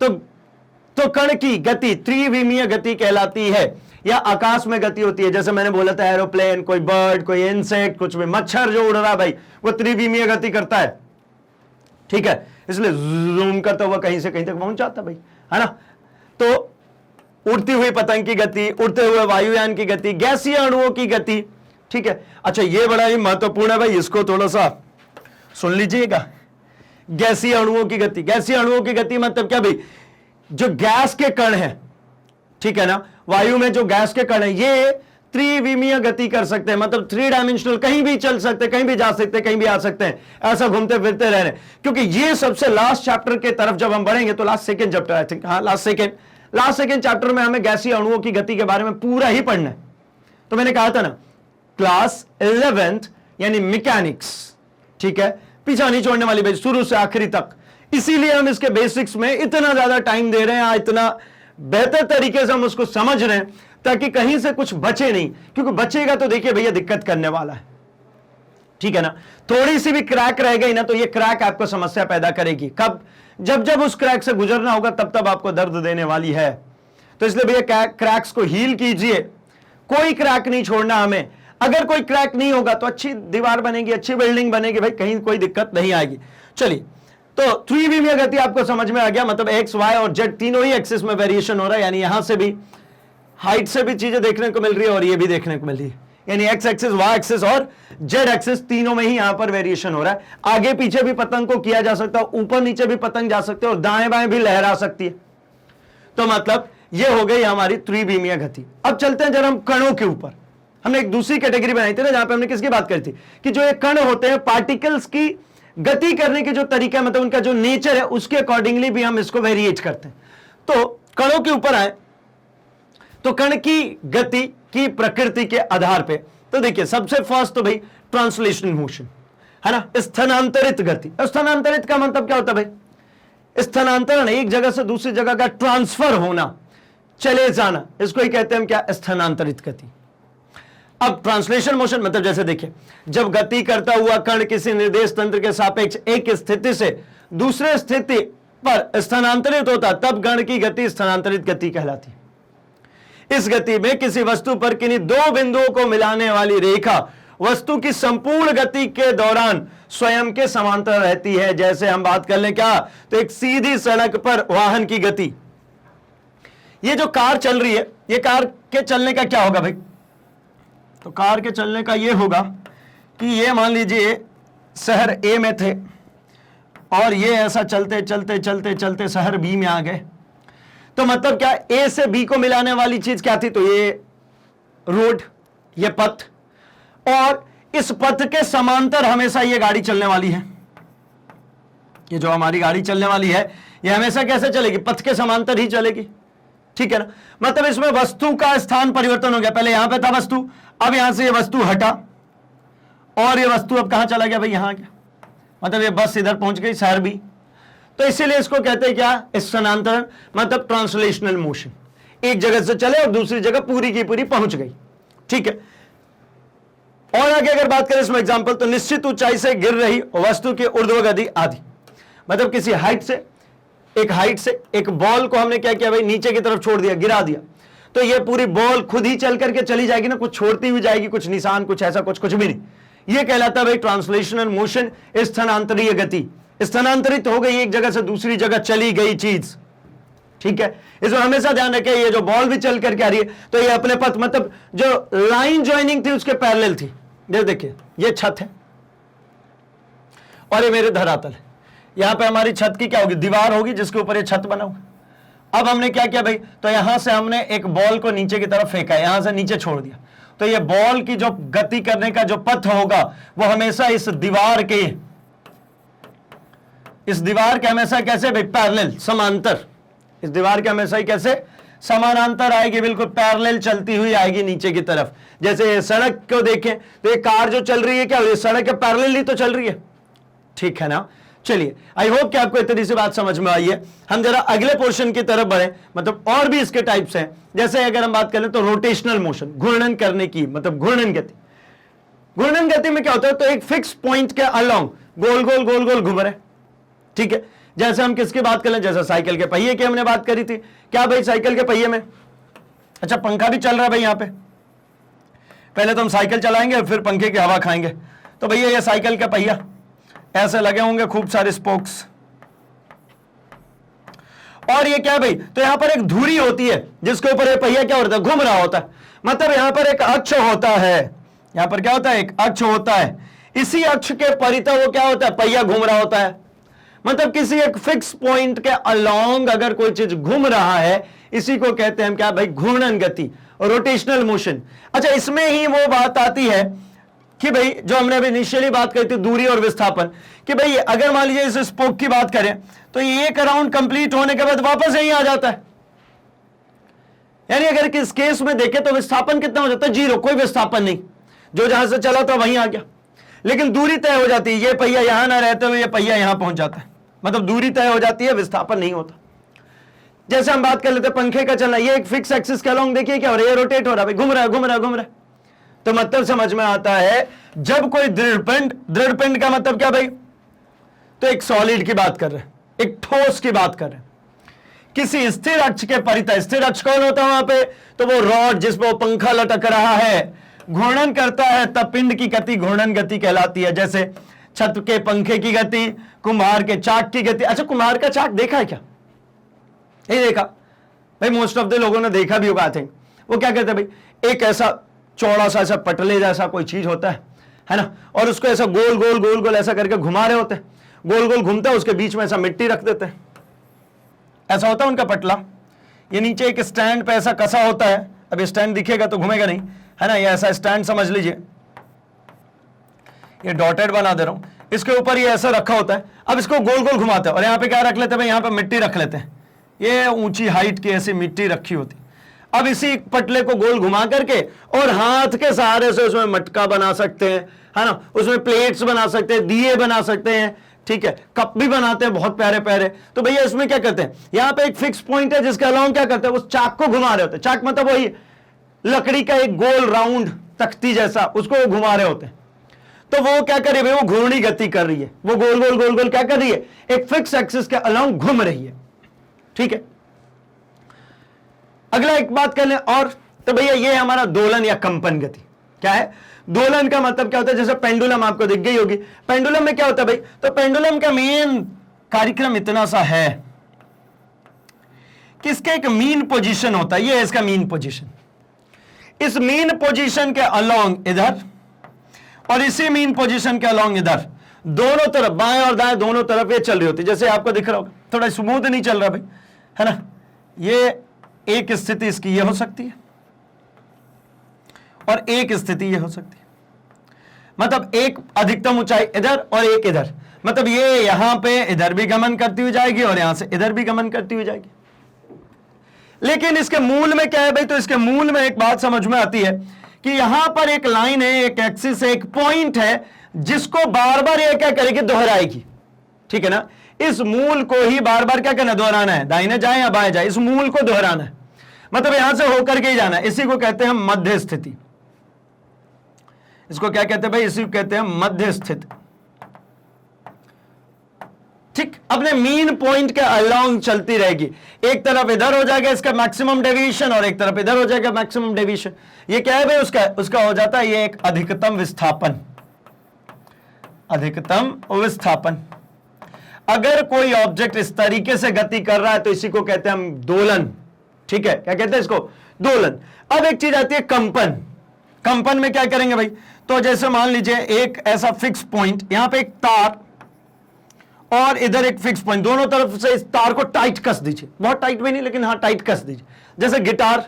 तो कण की गति त्रिविमीय गति कहलाती है, या आकाश में गति होती है। जैसे मैंने बोला था एरोप्लेन, कोई बर्ड, कोई इंसेक्ट, कुछ भी, मच्छर जो उड़ रहा है भाई वो त्रिविमीय गति करता है, ठीक है, इसलिए जूम करता हुआ कहीं से कहीं तक पहुंच जाता भाई, है ना। तो उड़ती हुई पतंग की गति, उड़ते हुए वायुयान की गति, गैसीय अणुओं की गति, ठीक है। अच्छा, ये बड़ा ही महत्वपूर्ण है भाई, इसको थोड़ा सा सुन लीजिएगा। गैसीय अणुओं की गति, गैसीय अणुओं की गति मतलब क्या भाई, जो गैस के कण है, ठीक है ना, वायु में जो गैस के कण है, ये त्रिविमीय गति कर सकते हैं, मतलब 3 डायमेंशनल, कहीं भी चल सकते, कहीं भी जा सकते, कहीं भी आ सकते हैं, ऐसा घूमते फिरते रह रहे। क्योंकि ये सबसे लास्ट चैप्टर के तरफ जब हम बढ़ेंगे, तो last second chapter, I think, हाँ लास्ट सेकंड चैप्टर में हमें गैसीय अणुओं की गति के बारे में पूरा ही पढ़ना है। तो मैंने कहा था ना, क्लास 11th यानी मैकेनिक्स, ठीक है, पीछा नहीं छोड़ने वाली भाई, शुरू से आखिरी तक। इसीलिए हम इसके बेसिक्स में इतना ज्यादा टाइम दे रहे हैं, इतना बेहतर तरीके से हम उसको समझ रहे हैं, ताकि कहीं से कुछ बचे नहीं, क्योंकि बचेगा तो देखिए भैया दिक्कत करने वाला है, ठीक है ना। थोड़ी सी भी क्रैक रह गई ना, तो ये क्रैक आपको समस्या पैदा करेगी। कब, जब जब उस क्रैक से गुजरना होगा तब तब आपको दर्द देने वाली है। तो इसलिए भैया क्रैक्स को हील कीजिए, कोई क्रैक नहीं छोड़ना हमें। अगर कोई क्रैक नहीं होगा तो अच्छी दीवार बनेगी, अच्छी बिल्डिंग बनेगी भाई, कहीं कोई दिक्कत नहीं आएगी। चलिए, तो त्रिविमीय गति आपको समझ में आ गया, मतलब एक्स, वाई और जेड तीनों ही एक्सिस में वेरिएशन हो रहा है, यानी यहां से भी हाइट से भी चीजें देखने को मिल रही है और ये भी देखने को मिल रही है, यानी एक्स एक्सिस, वाई एक्सिस और जेड एक्सिस तीनों में ही यहां पर वेरिएशन हो रहा है। आगे पीछे भी पतंग को किया जा सकता है, ऊपर नीचे भी पतंग जा सकते हैं, और दाएं बाएं भी लहरा सकती है। तो मतलब ये हो गई हमारी त्रिविमीय गति। अब चलते हैं जरा हम कणों के ऊपर। हमने एक दूसरी कैटेगरी बनाई थी ना, जहां पे हमने किसकी बात करी थी, कि जो ये कण होते हैं, पार्टिकल्स की गति करने के जो तरीका, मतलब उनका जो नेचर है, उसके अकॉर्डिंगली भी हम इसको वेरिएट करते हैं। तो कणों के ऊपर आए तो कण की गति की प्रकृति के आधार पे, तो देखिए सबसे फर्स्ट तो भाई ट्रांसलेशनल मोशन है ना, स्थानांतरित गति। स्थानांतरित का मतलब क्या होता है भाई, स्थानांतरण, एक जगह से दूसरी जगह का ट्रांसफर होना, चले जाना, इसको ही कहते हैं हम क्या, स्थानांतरित गति। अब ट्रांसलेशन मोशन मतलब जैसे देखिए, जब गति करता हुआ कण किसी निर्देश तंत्र के सापेक्ष एक स्थिति से दूसरे स्थिति पर स्थानांतरित होता, तब कण की गति स्थानांतरित गति कहलाती है। इस गति में किसी वस्तु पर किन्हीं दो बिंदुओं को मिलाने वाली रेखा वस्तु की संपूर्ण गति के दौरान स्वयं के समांतर रहती है। जैसे हम बात कर लें क्या, तो एक सीधी सड़क पर वाहन की गति, ये जो कार चल रही है, ये कार के चलने का क्या होगा भाई, तो कार के चलने का ये होगा कि ये मान लीजिए शहर ए में थे और ये ऐसा चलते चलते चलते चलते शहर बी में आ गए, तो मतलब क्या, ए से बी को मिलाने वाली चीज क्या थी, तो ये रोड, ये पथ, और इस पथ के समांतर हमेशा ये गाड़ी चलने वाली है। ये जो हमारी गाड़ी चलने वाली है, ये हमेशा कैसे चलेगी, पथ के समांतर ही चलेगी, ठीक है ना। मतलब इसमें वस्तु का स्थान परिवर्तन हो गया, पहले यहां पे था वस्तु, अब यहां से ये वस्तु हटा और ये वस्तु अब कहां चला गया भाई, यहां गया, मतलब ये बस इधर पहुंच गई, शहर भी। तो इसीलिए इसको कहते हैं क्या, स्थानांतरण, मतलब ट्रांसलेशनल मोशन, एक जगह से चले और दूसरी जगह पूरी की पूरी पहुंच गई, ठीक है। और आगे अगर बात करें इसमें एग्जांपल, तो निश्चित ऊंचाई से गिर रही वस्तु की ऊर्ध्वगति आदि, मतलब किसी हाइट से एक बॉल को हमने क्या किया भाई, नीचे की तरफ छोड़ दिया, गिरा दिया, तो ये पूरी बॉल खुद ही चल करके चली जाएगी ना, कुछ छोड़ती हुई जाएगी, कुछ निशान, कुछ ऐसा, कुछ भी नहीं। ये कहलाता है भाई ट्रांसलेशनल मोशन, स्थानांतरीय गति। स्थानांतरित हो गई एक जगह से दूसरी जगह चली गई चीज, ठीक है। इसमें हमेशा ध्यान रखें, ये जो बॉल भी चल करके आ रही है तो ये अपने पथ, मतलब जो लाइन ज्वाइनिंग थी उसके पैरेलल थी। देखिए ये छत है और ये मेरे धरातल है। यहां पे हमारी छत की क्या होगी, दीवार होगी जिसके ऊपर ये छत बना हुआ। अब हमने क्या किया भाई, तो यहां से हमने एक बॉल को नीचे की तरफ फेंका, यहां से नीचे छोड़ दिया, तो ये बॉल की जो गति करने का जो पथ होगा वो हमेशा इस दीवार के हमेशा कैसे भाई, पैरेलल, समांतर। इस दीवार के हमेशा ही कैसे, समानांतर आएगी, बिल्कुल पैरेलल चलती हुई आएगी नीचे की तरफ। जैसे सड़क को देखें तो ये कार जो चल रही है, क्या सड़क के पैरेलल ही तो चल रही है, ठीक है ना। चलिए, आई होप कि आपको इतनी सी बात समझ में आई है। हम जरा अगले पोर्शन की तरफ बढ़े, मतलब और भी इसके टाइप्स हैं। जैसे अगर हम बात करें तो रोटेशनल मोशन, घूर्णन करने की, मतलब घूर्णन गति। घूर्णन गति में क्या होता है, तो एक फिक्स पॉइंट के अलोंग गोल गोल गोल गोल घूम रहे, ठीक है। जैसे हम किसकी बात करें, जैसे साइकिल के पहिए की हमने बात करी थी। क्या भाई, साइकिल के पहिए में अच्छा पंखा भी चल रहा है भाई। यहां पे पहले तो हम साइकिल चलाएंगे फिर पंखे की हवा खाएंगे। तो भैया ये साइकिल का पहिया, ऐसे लगे होंगे खूब सारे स्पोक्स, और ये क्या है भाई, तो यहां पर एक धुरी होती है जिसके ऊपर ये पहिया क्या होता है, घूम रहा होता है। मतलब यहां पर एक अक्ष होता है, यहां पर क्या होता है, एक अक्ष होता है। इसी अक्ष के परितः वो क्या होता है, पहिया घूम रहा होता है। मतलब किसी एक फिक्स पॉइंट के अलोंग अगर कोई चीज घूम रहा है, इसी को कहते हैं क्या भाई, घूर्णन गति, रोटेशनल मोशन। अच्छा, इसमें ही वो बात आती है कि भाई जो हमने अभी इनिशियली बात करी थी, दूरी और विस्थापन, कि भाई अगर मान लीजिए इस स्पोक की बात करें तो ये एक राउंड कंप्लीट होने के बाद वापस यहीं आ जाता है। यानी अगर किस केस में देखें तो विस्थापन कितना हो जाता है, 0, कोई विस्थापन नहीं, जो जहां से चला था वहीं आ गया। लेकिन दूरी तय हो जाती है, ये पहिया यहां ना रहते हुए ये पहिया यहां पहुंच जाता है, मतलब दूरी तय हो जाती है, विस्थापन नहीं होता। जैसे हम बात कर लेते हैं पंखे का चलना, ये एक फिक्स एक्सिस के अलोंग देखिए क्या हो रहा है, ये रोटेट हो रहा है, घूम रहा है घूम रहा है घूम रहा है। तो मतलब समझ में आता है, जब कोई दृढ़ पिंड का मतलब क्या भाई, तो एक सॉलिड की बात कर रहे हैं, एक ठोस की बात कर रहे हैं। किसी स्थिर अक्ष के परितः, स्थिर अक्ष कौन होता है वहां पे, तो वो रॉड जिसपे वो पंखा लटक रहा है घूर्णन करता है, तब पिंड की गति घूर्णन गति कहलाती है। जैसे छत के पंखे की गति, कुम्हार के चाक की गति। अच्छा, कुम्हार का चाक देखा है क्या, नहीं देखा भाई, मोस्ट ऑफ द लोगों ने देखा भी होगा आई थिंक। वो क्या कहते हैं भाई, एक ऐसा चौड़ा सा, ऐसा पटले जैसा कोई चीज होता है ना, और उसको ऐसा गोल गोल गोल गोल ऐसा करके घुमा रहे होते हैं, गोल गोल घूमता है, उसके बीच में ऐसा मिट्टी रख देते हैं, ऐसा होता है उनका पटला। ये नीचे एक स्टैंड पे ऐसा कसा होता है, अब स्टैंड दिखेगा तो घूमेगा नहीं, है ना, ये ऐसा स्टैंड समझ लीजिए, ये डॉटेड बना दे रहा हूं, इसके ऊपर ये ऐसा रखा होता है। अब इसको गोल गोल घुमाते हैं और यहाँ पे क्या रख लेते हैं भाई, यहाँ पे मिट्टी रख लेते हैं, ये ऊंची हाइट की ऐसी मिट्टी रखी होती। अब इसी पटले को गोल घुमा करके और हाथ के सहारे से उसमें मटका बना सकते हैं, है ना, उसमें प्लेट्स बना सकते हैं, दिए बना सकते हैं, ठीक है, कप भी बनाते हैं बहुत प्यारे प्यारे। तो भैया इसमें क्या करते हैं, यहाँ पे एक फिक्स पॉइंट है जिसके अलावा क्या करते हैं, उस चाक को घुमा रहे होते हैं। चाक मतलब वही लकड़ी का एक गोल राउंड तख्ती जैसा, उसको वो घुमा रहे होते हैं। तो वो क्या कर रही है, वो घूर्णी गति कर रही है, वो गोल गोल गोल गोल क्या कर रही है, एक फिक्स एक्सिस के अलाउंग घूम रही है, ठीक है। अगला एक बात कर लें और, तो भैया ये हमारा दोलन या कंपन गति। क्या है दोलन का मतलब, क्या होता है, जैसे पेंडुलम आपको दिख गई होगी। पेंडुलम में क्या होता है भाई, तो पेंडुलम का मेन कार्यक्रम इतना सा है कि इसका एक मीन पोजीशन होता है, ये है इसका मीन पोजीशन। इस मीन पोजीशन के अलोंग इधर और इसी मीन पोजीशन के अलोंग इधर, दोनों तरफ बाएं और दाएं दोनों तरफ ये चल रही होती है। जैसे आपको दिख रहा होगा, थोड़ा स्मूथ नहीं चल रहा भाई, है ना। ये एक स्थिति इसकी ये हो सकती है और एक स्थिति ये हो सकती है, मतलब एक अधिकतम ऊंचाई इधर और एक इधर, मतलब ये यहां पे इधर भी गमन करती हुई जाएगी और यहां से इधर भी गमन करती हुई जाएगी। लेकिन इसके मूल में क्या है भाई, तो इसके मूल में एक बात समझ में आती है कि यहां पर एक लाइन है, एक एक्सिस है, एक पॉइंट है, जिसको बार बार ये क्या करेगी, दोहराएगी, ठीक है ना। इस मूल को ही बार बार क्या करना, दोहराना है, दाहिने जाए या बाएं जाए, इस मूल को दोहराना है, मतलब यहां से होकर के ही जाना है। इसी को कहते हैं मध्य स्थिति। इसको क्या कहते हैं भाई, इसी को कहते हैं मध्य स्थिति, ठीक, अपने मीन पॉइंट के अलोंग चलती रहेगी। एक तरफ इधर हो जाएगा इसका मैक्सिमम डेविएशन और एक तरफ इधर हो जाएगा मैक्सिमम डेविएशन। ये क्या है भाई, उसका हो जाता है ये एक अधिकतम विस्थापन। अधिकतम विस्थापन। अगर कोई ऑब्जेक्ट इस तरीके से गति कर रहा है तो इसी को कहते हैं हम दोलन। ठीक है, क्या कहते हैं इसको, दोलन। अब एक चीज आती है कंपन। कंपन में क्या करेंगे भाई, तो जैसे मान लीजिए एक ऐसा फिक्स पॉइंट, यहां पे एक तार और इधर एक फिक्स पॉइंट, दोनों तरफ से इस तार को टाइट कस दीजिए, बहुत टाइट भी नहीं लेकिन हाँ टाइट कस दीजिए, जैसे गिटार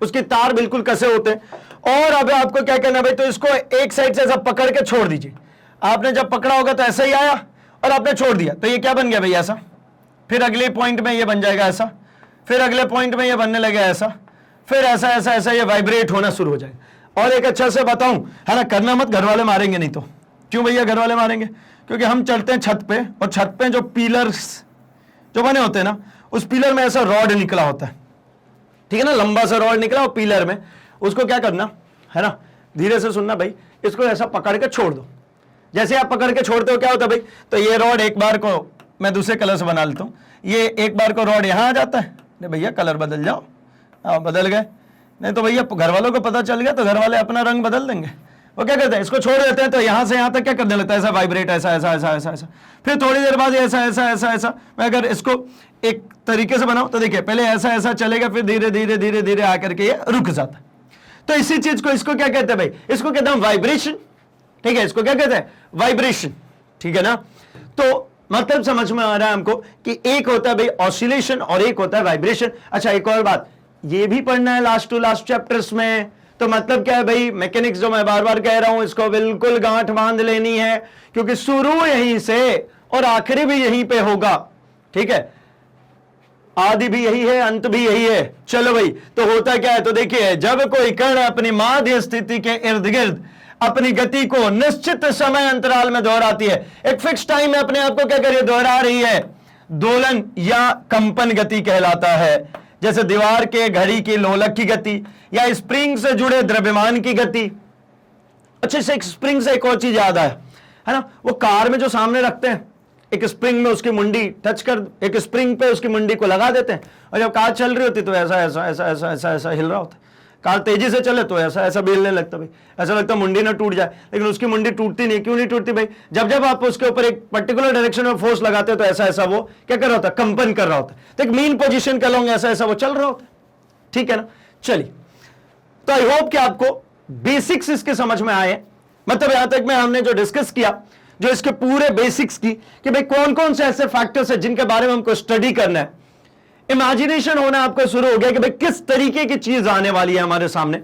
उसके तार बिल्कुल कसे होते हैं। और अब आपको क्या करना है भाई, तो इसको एक साइड से ऐसा पकड़ के छोड़ दीजिए। आपने जब पकड़ा होगा तो ऐसा ही आया और आपने छोड़ दिया तो ये क्या बन गया भाई, ऐसा। फिर अगले पॉइंट में ये बन जाएगा ऐसा, फिर अगले पॉइंट में ये बनने लगेगा ऐसा, फिर ऐसा ऐसा ऐसा ये वाइब्रेट होना शुरू हो जाएगा। और एक अच्छा से बताऊं, है ना, करना मत, घर वाले मारेंगे नहीं तो। क्यों भैया घर वाले मारेंगे, क्योंकि हम चलते हैं छत पे और छत पे जो पिलर्स जो बने होते हैं ना, उस पिलर में ऐसा रॉड निकला होता है, ठीक है ना, लंबा सा रॉड निकला और पिलर में, उसको क्या करना है ना, धीरे से सुनना भाई, इसको ऐसा पकड़ के छोड़ दो। जैसे आप पकड़ के छोड़ते हो क्या होता है भाई, तो ये रॉड एक बार को मैं दूसरे कलर से बना लेता हूं, ये एक बार को रॉड यहां आ जाता है, नहीं भैया कलर बदल जाओ, बदल गए, नहीं तो भैया घर वालों को पता चल गया तो घर वाले अपना रंग बदल देंगे। वो क्या करते हैं, इसको छोड़ देते हैं तो यहां से यहां तक क्या करने लगता है, ऐसा वाइब्रेट, ऐसा ऐसा ऐसा ऐसा ऐसा। फिर थोड़ी देर बाद ऐसा ऐसा ऐसा ऐसा। मैं अगर इसको एक तरीके से बनाऊं तो देखिए, पहले ऐसा ऐसा चलेगा, फिर धीरे धीरे धीरे धीरे आकर के ये रुक जाता है। तो इसी चीज को, इसको क्या कहते हैं भाई, इसको कहते हैं वाइब्रेशन। ठीक है, इसको क्या कहते हैं, वाइब्रेशन। ठीक है ना, तो मतलब समझ में आ रहा है हमको कि एक होता है भाई ऑसिलेशन और एक होता है वाइब्रेशन। अच्छा एक और बात, ये भी पढ़ना है लास्ट टू लास्ट चैप्टर्स में। तो मतलब क्या है भाई, मैकेनिक्स जो मैं बार बार कह रहा हूं, इसको बिल्कुल गांठ बांध लेनी है, क्योंकि शुरू यहीं से और आखिरी भी यहीं पे होगा। ठीक है, आदि भी यही है, अंत भी यही है। चलो भाई, तो होता क्या है, तो देखिए, जब कोई कण अपनी माध्य स्थिति के इर्द गिर्द अपनी गति को निश्चित समय अंतराल में दोहराती है, एक फिक्स टाइम में अपने आप को क्या करिए, दोहरा रही है, दोलन या कंपन गति कहलाता है। जैसे दीवार के घड़ी की लोलक की गति या स्प्रिंग से जुड़े द्रव्यमान की गति। अच्छे से एक स्प्रिंग से एक और चीज याद आया, है ना, वो कार में जो सामने रखते हैं, एक स्प्रिंग में उसकी मुंडी टच कर, एक स्प्रिंग पे उसकी मुंडी को लगा देते हैं, और जब कार चल रही होती तो ऐसा ऐसा ऐसा ऐसा ऐसा ऐसा हिल रहा होता है। कार तेजी से चले तो ऐसा ऐसा बेलने लगता भाई, ऐसा लगता मुंडी ना टूट जाए, लेकिन उसकी मुंडी टूटती नहीं। क्यों नहीं टूटती भाई, जब जब आप उसके ऊपर एक पर्टिकुलर डायरेक्शन में फोर्स लगाते हो तो ऐसा ऐसा वो क्या कर रहा होता है, कंपन कर रहा होता है। तो एक मीन पोजीशन का लॉन्ग ऐसा ऐसा वो चल रहा होता है। ठीक है ना, चलिए, तो आई होप कि आपको बेसिक्स इसके समझ में आए। मतलब यहां तक में हमने जो डिस्कस किया, जो इसके पूरे बेसिक्स की, कि भाई कौन कौन से ऐसे फैक्टर्स है जिनके बारे में हमको स्टडी करना है। इमेजिनेशन होना आपको शुरू हो गया कि भाई किस तरीके की चीज आने वाली है हमारे सामने,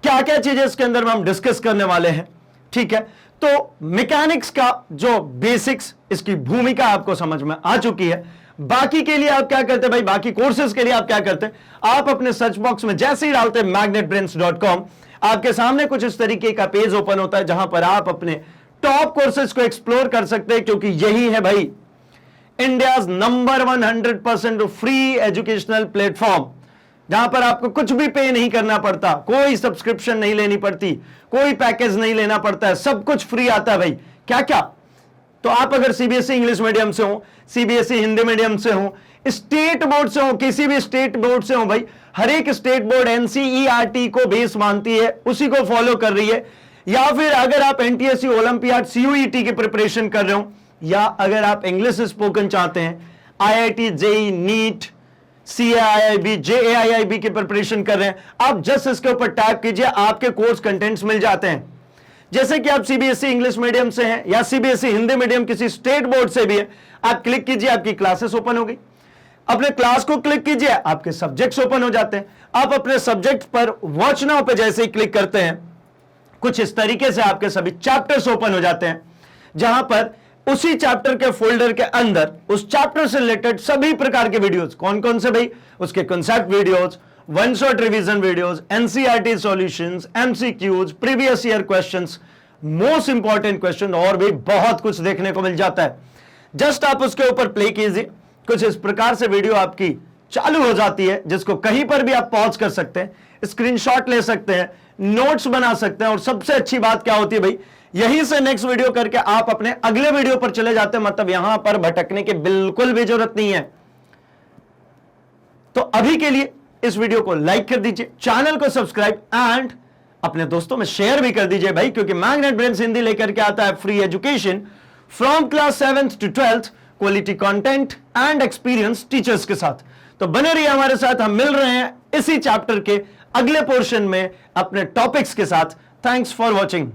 क्या क्या चीजें इसके अंदर में हम डिस्कस करने वाले हैं। ठीक है, तो मैकेनिक्स का जो बेसिक्स, इसकी भूमिका आपको समझ में आ चुकी है। बाकी के लिए आप क्या करते हैं भाई, बाकी कोर्सेज के लिए आप क्या करते हैं, आप अपने सर्च बॉक्स में जैसे ही डालते हैं magnetbrains.com, आपके सामने कुछ इस तरीके का पेज ओपन होता है जहां पर आप अपने टॉप कोर्सेज को एक्सप्लोर कर सकते हैं, क्योंकि यही है भाई India's number 100% free educational platform, जहां पर आपको कुछ भी पे नहीं करना पड़ता, कोई सब्सक्रिप्शन नहीं लेनी पड़ती, कोई पैकेज नहीं लेना पड़ता है, सब कुछ फ्री आता है भाई। क्या क्या, तो आप अगर सीबीएसई इंग्लिश मीडियम से हो, सीबीएसई हिंदी मीडियम से हो, स्टेट बोर्ड से हो, किसी भी स्टेट बोर्ड से हो भाई, हर एक स्टेट बोर्ड एनसीईआरटी को बेस मानती है, उसी को फॉलो कर रही है। या फिर अगर आप एनटीएससी, ओलंपियाड, सीयूईटी की प्रिपरेशन कर रहे हो, या अगर आप इंग्लिश स्पोकन चाहते हैं, आईआईटी, जेई, नीट, सीआईआईबी, जेएआईआईबी की प्रिपरेशन कर रहे हैं, आप जस्ट इसके ऊपर टैप कीजिए, आपके कोर्स कंटेंट्स मिल जाते हैं। जैसे कि आप सीबीएसई इंग्लिश मीडियम से हैं या सीबीएसई हिंदी मीडियम किसी स्टेट बोर्ड से भी है, आप क्लिक कीजिए, आपकी क्लासेस ओपन हो गई। अपने क्लास को क्लिक कीजिए, आपके सब्जेक्ट्स ओपन हो जाते हैं। आप अपने सब्जेक्ट पर वॉच नाउ पे जैसे ही क्लिक करते हैं, कुछ इस तरीके से आपके सभी चैप्टर्स ओपन हो जाते हैं, जहां पर उसी चैप्टर के फोल्डर के अंदर उस चैप्टर से रिलेटेड सभी प्रकार के वीडियोस, कौन कौन से भाई, उसके concept videos, one shot revision videos, NCERT solutions, MCQs, previous year questions, most important question, और भी बहुत कुछ देखने को मिल जाता है। जस्ट आप उसके ऊपर प्ले कीजिए, कुछ इस प्रकार से वीडियो आपकी चालू हो जाती है, जिसको कहीं पर भी आप पॉज कर सकते हैं, स्क्रीनशॉट ले सकते हैं, नोट्स बना सकते हैं। और सबसे अच्छी बात क्या होती है भाई, यहीं से नेक्स्ट वीडियो करके आप अपने अगले वीडियो पर चले जाते हैं, मतलब यहां पर भटकने की बिल्कुल भी जरूरत नहीं है। तो अभी के लिए इस वीडियो को लाइक कर दीजिए, चैनल को सब्सक्राइब एंड अपने दोस्तों में शेयर भी कर दीजिए भाई, क्योंकि मैग्नेट ब्रेन्स हिंदी लेकर के आता है free education from class 7th to 12th, quality content and experience teachers के साथ। तो बने रहिए हमारे साथ, हम मिल रहे हैं इसी चैप्टर के अगले पोर्शन में अपने टॉपिक्स के साथ। Thanks for watching.